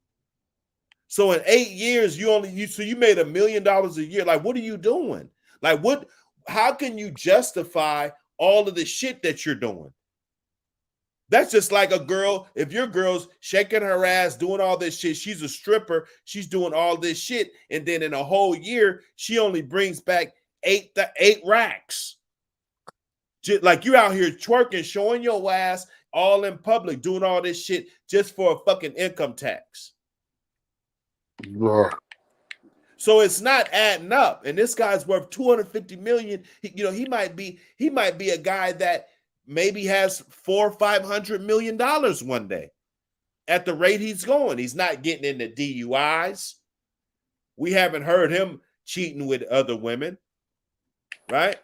So in 8 years, you made $1 million a year. Like, what are you doing? Like, how can you justify all of the shit that you're doing? That's just like a girl. If your girl's shaking her ass, doing all this shit, she's a stripper, she's doing all this shit, and then in a whole year, she only brings back eight racks. Just like you out here twerking, showing your ass all in public, doing all this shit just for a fucking income tax. Right. So it's not adding up. And this guy's worth $250 million. He might be a guy that maybe has $400 or $500 million one day. At the rate he's going, he's not getting into DUIs. We haven't heard him cheating with other women, right?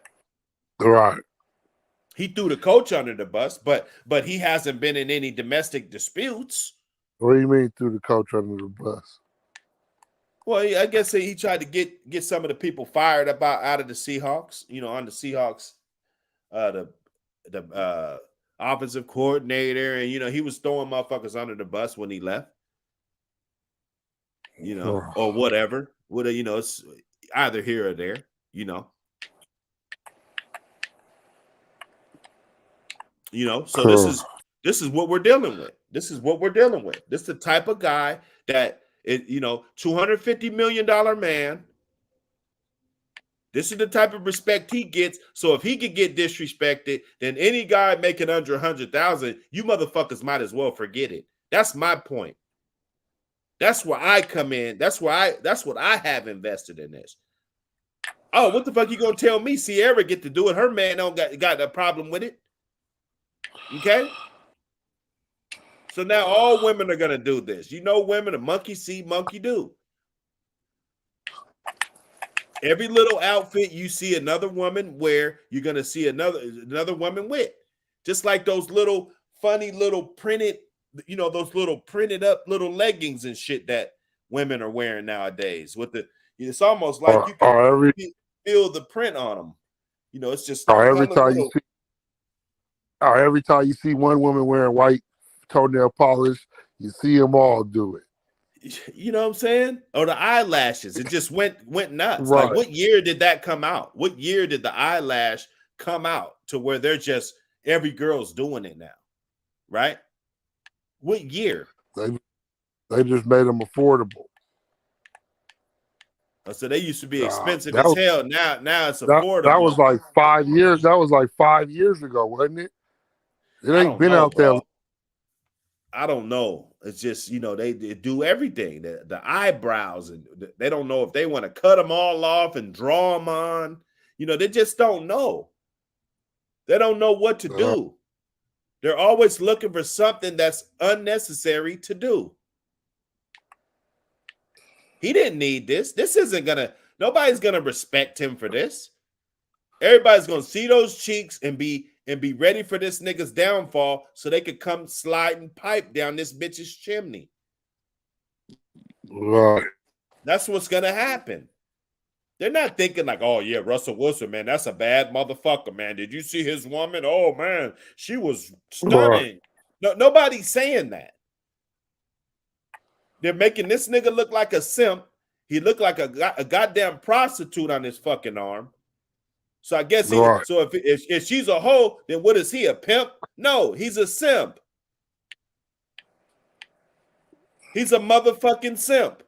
Right. He threw the coach under the bus, but he hasn't been in any domestic disputes. What do you mean threw the coach under the bus? Well, I guess he tried to get some of the people fired out of the Seahawks. On the Seahawks, the offensive coordinator, and he was throwing motherfuckers under the bus when he left. Or whatever. It's either here or there. So this is what we're dealing with. This is the type of guy that $250 million man. This is the type of respect he gets. So if he could get disrespected, then any guy making under 100,000, you motherfuckers might as well forget it. That's my point. That's where I come in. That's what I have invested in this. Oh, what the fuck you gonna tell me? Ciara get to do it. Her man don't got a problem with it. Okay. So now all women are gonna do this. Women, a monkey see, monkey do. Every little outfit you see another woman wear, you're gonna see another woman with. Just like those little funny little printed, those little printed up little leggings and shit that women are wearing nowadays. It's almost like you can feel the print on them. It's just every time you see one woman wearing white toenail polish, you see them all do it. You know what I'm saying? Or the eyelashes. It just went nuts. Right. Like, what year did that come out? What year did the eyelash come out to where they're just every girl's doing it now? Right? What year? They just made them affordable. So they used to be expensive as hell. Now it's affordable. That was like 5 years. That was like 5 years ago, wasn't it? It ain't been out there. I don't know. It's just, they do everything. The eyebrows, and they don't know if they want to cut them all off and draw them on. They just don't know. They don't know what to do. They're always looking for something that's unnecessary to do. He didn't need this. This isn't nobody's gonna respect him for this. Everybody's gonna see those cheeks and be ready for this nigga's downfall so they could come sliding pipe down this bitch's chimney. Right. That's what's gonna happen. They're not thinking like, oh yeah, Russell Wilson, man, that's a bad motherfucker, man. Did you see his woman? Oh man, she was stunning. Right. No, nobody's saying that. They're making this nigga look like a simp. He looked like a goddamn prostitute on his fucking arm. So I guess so if she's a hoe, then what is he, a pimp? No, he's a simp. He's a motherfucking simp.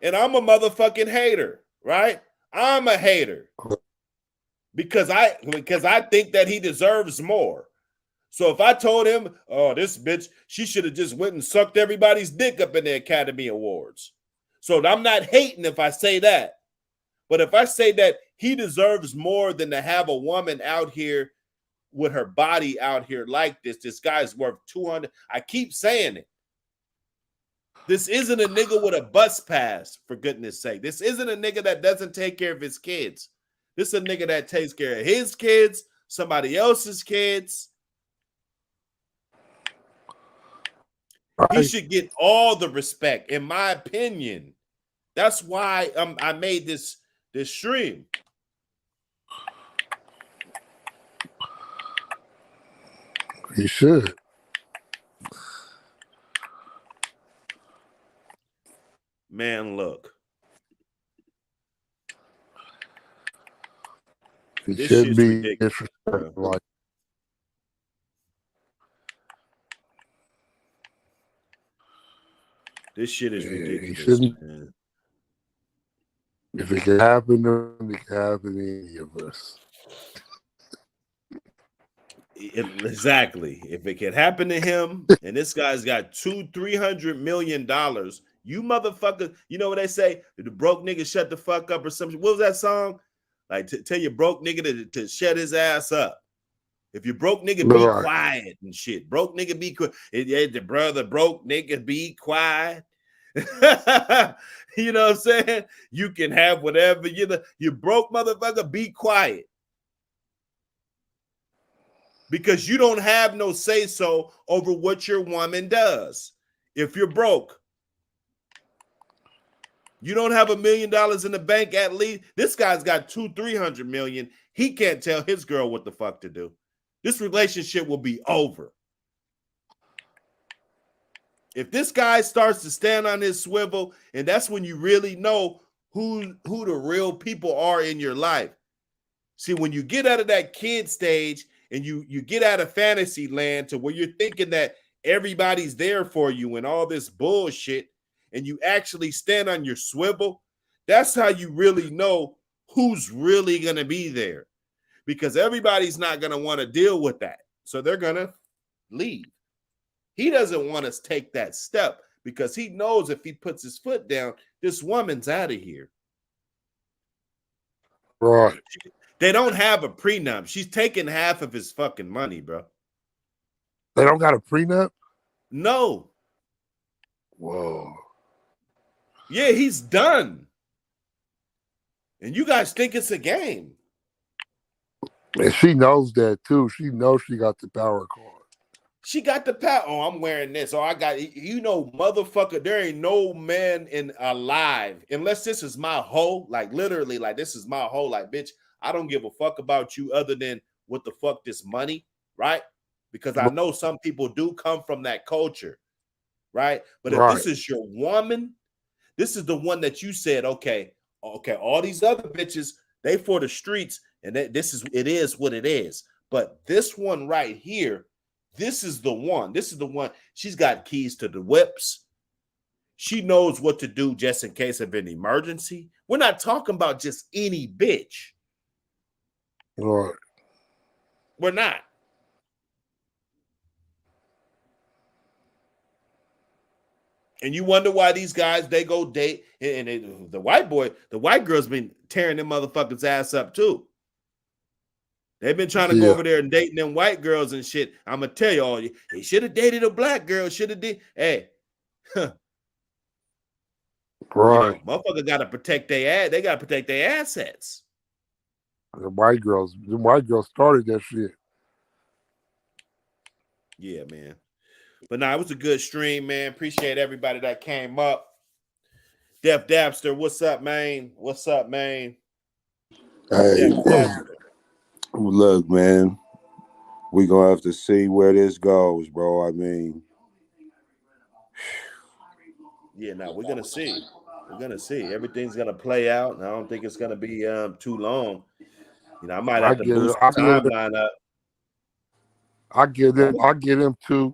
And I'm a motherfucking hater, right? I'm a hater. Because I think that he deserves more. So if I told him, oh, this bitch, she should have just went and sucked everybody's dick up in the Academy Awards. So I'm not hating if I say that. But if I say that he deserves more than to have a woman out here with her body out here like this guy's worth 200. I keep saying it. This isn't a nigga with a bus pass, for goodness sake. This isn't a nigga that doesn't take care of his kids. This is a nigga that takes care of his kids, somebody else's kids. He should get all the respect, in my opinion. That's why I made this stream. He should. Man, look. He This shouldn't shit's be ridiculous. disrespectful. This shit is ridiculous. He shouldn't. Man. If it can happen to him, it can happen to any of us. Exactly. If it can happen to him, and this guy's got $200-300 million, you motherfucker, you know what they say? The broke nigga shut the fuck up or something. What was that song? Like, tell your broke nigga to shut his ass up. If you broke nigga, be quiet and shit. Broke nigga, be quiet. The brother broke nigga, be quiet. You know what I'm saying? You can have whatever. You broke motherfucker, be quiet. Because you don't have no say-so over what your woman does. If you're broke, you don't have $1 million in the bank at least. This guy's got $200-300 million. He can't tell his girl what the fuck to do. This relationship will be over. If this guy starts to stand on his swivel, and that's when you really know who the real people are in your life. See, when you get out of that kid stage and you get out of fantasy land to where you're thinking that everybody's there for you and all this bullshit, and you actually stand on your swivel, that's how you really know who's really going to be there. Because everybody's not going to want to deal with that. So they're going to leave. He doesn't want to take that step because he knows if he puts his foot down, this woman's out of here. Right. They don't have a prenup. She's taking half of his fucking money, bro. They don't got a prenup? No. Whoa. Yeah, he's done. And you guys think it's a game. And she knows that too. She knows she got the power card. She got the power. Oh, I'm wearing this. Oh, I got, motherfucker, there ain't no man alive, unless this is my hoe, like literally, like this is my hoe, like, bitch, I don't give a fuck about you other than what the fuck this money, right? Because I know some people do come from that culture, right? But if this is your woman, this is the one that you said, okay, all these other bitches, they for the streets, and it is what it is. But this one right here, this is the one. This is the one. She's got keys to the whips. She knows what to do just in case of an emergency. We're not talking about just any bitch. Right. We're not. And you wonder why these guys, they go date, and the white girl's been tearing them motherfuckers ass up too. They've been trying to go over there and dating them white girls and shit. I'm gonna tell you all, they should have dated a black girl. Should have did. Hey, right. Motherfucker got to protect their ass. They got to protect their assets. The white girls started that shit. Yeah, man. But nah, it was a good stream, man. Appreciate everybody that came up. Def Dapster, what's up, man? What's up, man? Hey, look, man, we're going to have to see where this goes, bro. I mean, yeah, no, we're going to see. We're going to see. Everything's going to play out, and I don't think it's going to be too long. You know, I might have to boost the timeline up. I give them 2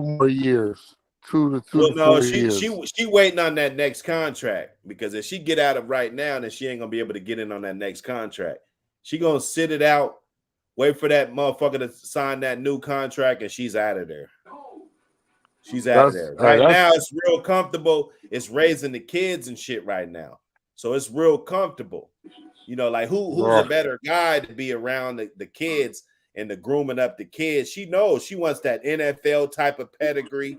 more years. 2 Well, to no, 4 she years. she she waiting on that next contract because if she get out of right now, then she ain't gonna be able to get in on that next contract. She gonna sit it out, wait for that motherfucker to sign that new contract, and she's out of there. She's out of there. Right now, it's real comfortable. It's raising the kids and shit right now, so it's real comfortable. You know, like who's a better guy to be around the kids and the grooming up the kids? She knows she wants that NFL type of pedigree.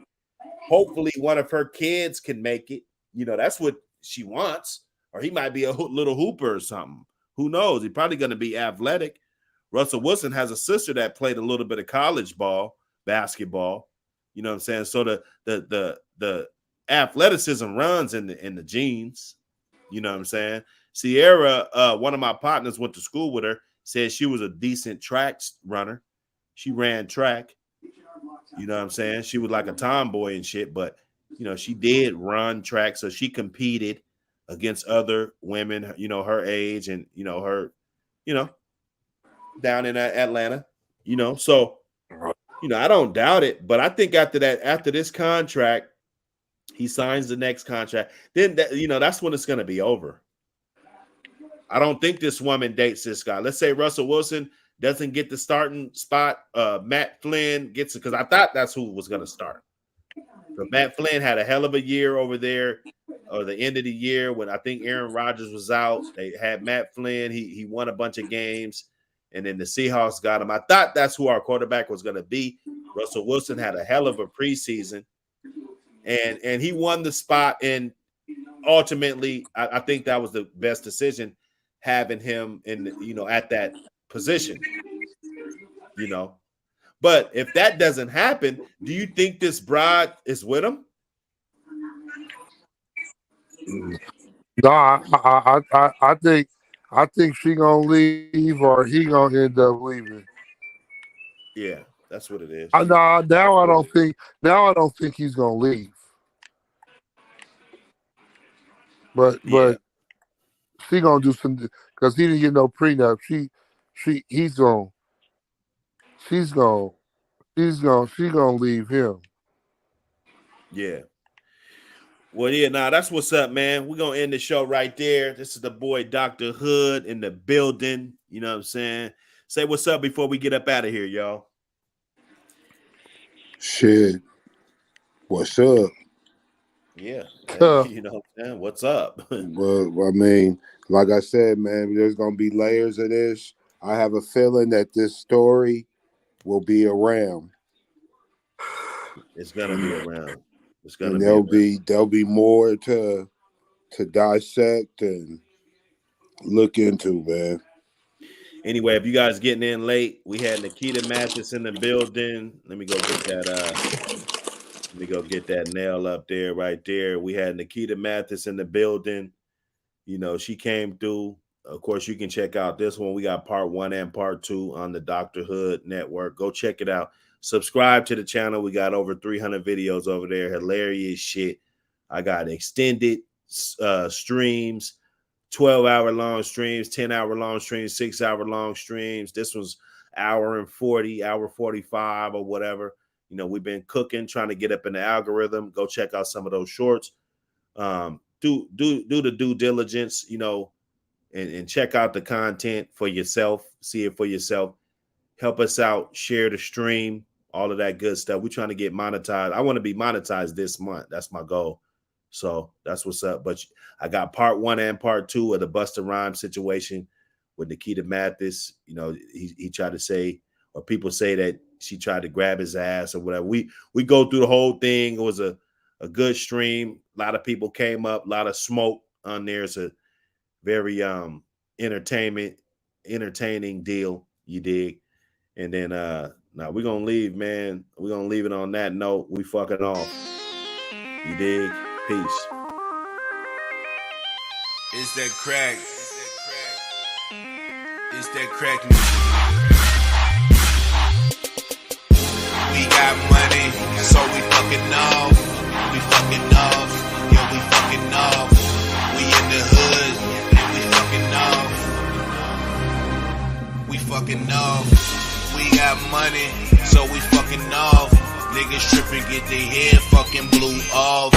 Hopefully one of her kids can make it. You know, that's what she wants. Or he might be a little hooper or something. Who knows? He's probably going to be athletic. Russell Wilson has a sister that played a little bit of college basketball. You know what I'm saying? So the athleticism runs in the genes. You know what I'm saying? Ciara, one of my partners went to school with her, said she was a decent track runner. She ran track. You know what I'm saying? She was like a tomboy and shit, but, you know, she did run track. So she competed against other women, you know, her age and, you know, her, you know, down in Atlanta, you know. So, you know, I don't doubt it. But I think after this contract, he signs the next contract. Then, you know, that's when it's going to be over. I don't think this woman dates this guy. Let's say Russell Wilson doesn't get the starting spot. Matt Flynn gets it because I thought that's who was going to start. But Matt Flynn had a hell of a year over there, or the end of the year when I think Aaron Rodgers was out. They had Matt Flynn. He won a bunch of games, and then the Seahawks got him. I thought that's who our quarterback was going to be. Russell Wilson had a hell of a preseason, and he won the spot. And ultimately, I think that was the best decision, having him in, you know, at that position, you know. But if that doesn't happen, do you think this bride is with him? No, I think she gonna leave or he gonna end up leaving. Yeah, that's what it is. Now I don't think he's gonna leave. But she gonna do some because he didn't get no prenup. She's gonna leave him. Yeah. Well, yeah, that's what's up, man. We're gonna end the show right there. This is the boy Dr. Hood in the building. You know what I'm saying? Say what's up before we get up out of here, y'all. Shit. What's up? Yeah. You know what I'm saying? What's up? Well, I mean, like I said, man, there's gonna be layers of this. I have a feeling that this story will be around. It's gonna be around. It's gonna there'll be more to dissect and look into, man. Anyway, if you guys getting in late, we had Nikita Mathis in the building. Let me go get that nail up there, right there. We had Nikita Mathis in the building. You know, she came through. Of course, you can check out this one. We got part 1 and part 2 on the Dr. Hood Network. Go check it out. Subscribe to the channel. We got over 300 videos over there. Hilarious shit. I got extended streams, 12-hour long streams, 10-hour long streams, 6-hour long streams. This was hour and 40, hour 45 or whatever. You know, we've been cooking, trying to get up in the algorithm. Go check out some of those shorts. Do the due diligence, you know, and check out the content for yourself. See it for yourself. Help us out. Share the stream. All of that good stuff. We're trying to get monetized. I want to be monetized this month. That's my goal. So that's what's up. But I got part 1 and part 2 of the Busta Rhymes situation with Nikita Mathis. You know, he tried to say, or people say that she tried to grab his ass or whatever. We go through the whole thing. It was a good stream. A lot of people came up, a lot of smoke on there. It's a very entertaining deal, you dig? And then now we're gonna leave, man. We're gonna leave it on that note. We fucking off. You dig? Peace. It's that crack. It's that crack music. We got money, so we fucking off. We fucking off. Yeah, we fucking off. We in the hood, and we fucking off. We fucking off. We got money, so we fucking off. Niggas trippin', get their head fucking blew off.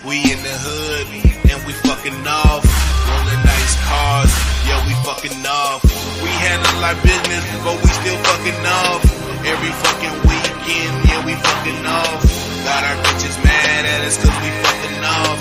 We in the hood, and we fucking off. Rolling nice cars, yeah, we fucking off. We handle our business, but we still fucking off. Every fucking weekend, yeah, we fucking off. Got our bitches mad at us cause we fucking off.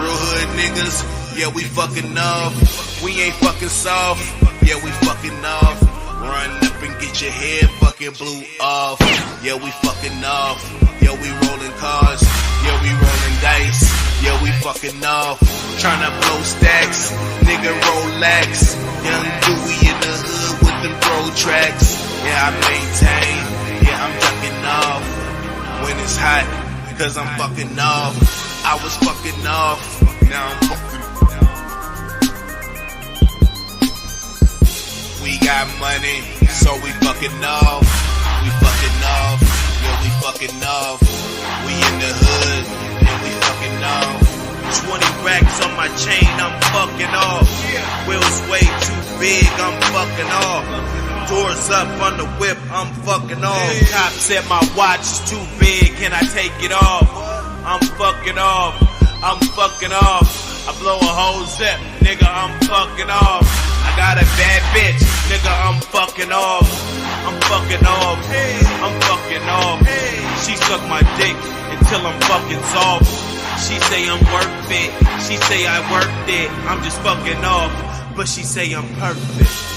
Real hood niggas, yeah, we fucking off. We ain't fucking soft, yeah, we fucking off. Run up and get your head fucking blew off. Yeah, we fucking off. Yeah, we rolling cars. Yeah, we rolling dice. Yeah, we fucking off. Tryna blow stacks. Nigga, Rolex. Young Dewey in the hood with them throw tracks. Yeah, I maintain. Yeah, I'm ducking off. When it's hot, cause I'm fucking off. I was fucking off. Now I'm fucking. We got money, so we fucking off. We fucking off. Yeah, we fucking off. We in the hood, and we fucking off. 20 racks on my chain, I'm fucking off. Wheels way too big, I'm fucking off. Doors up on the whip, I'm fucking off. Cop said my watch is too big, can I take it off? I'm fucking off. I'm fucking off. I blow a whole zip, nigga, I'm fucking off. I got a bad bitch, nigga, I'm fucking off. I'm fucking off. I'm fucking off. She suck my dick until I'm fucking soft. She say I'm worth it. She say I worked it. I'm just fucking off. But she say I'm perfect.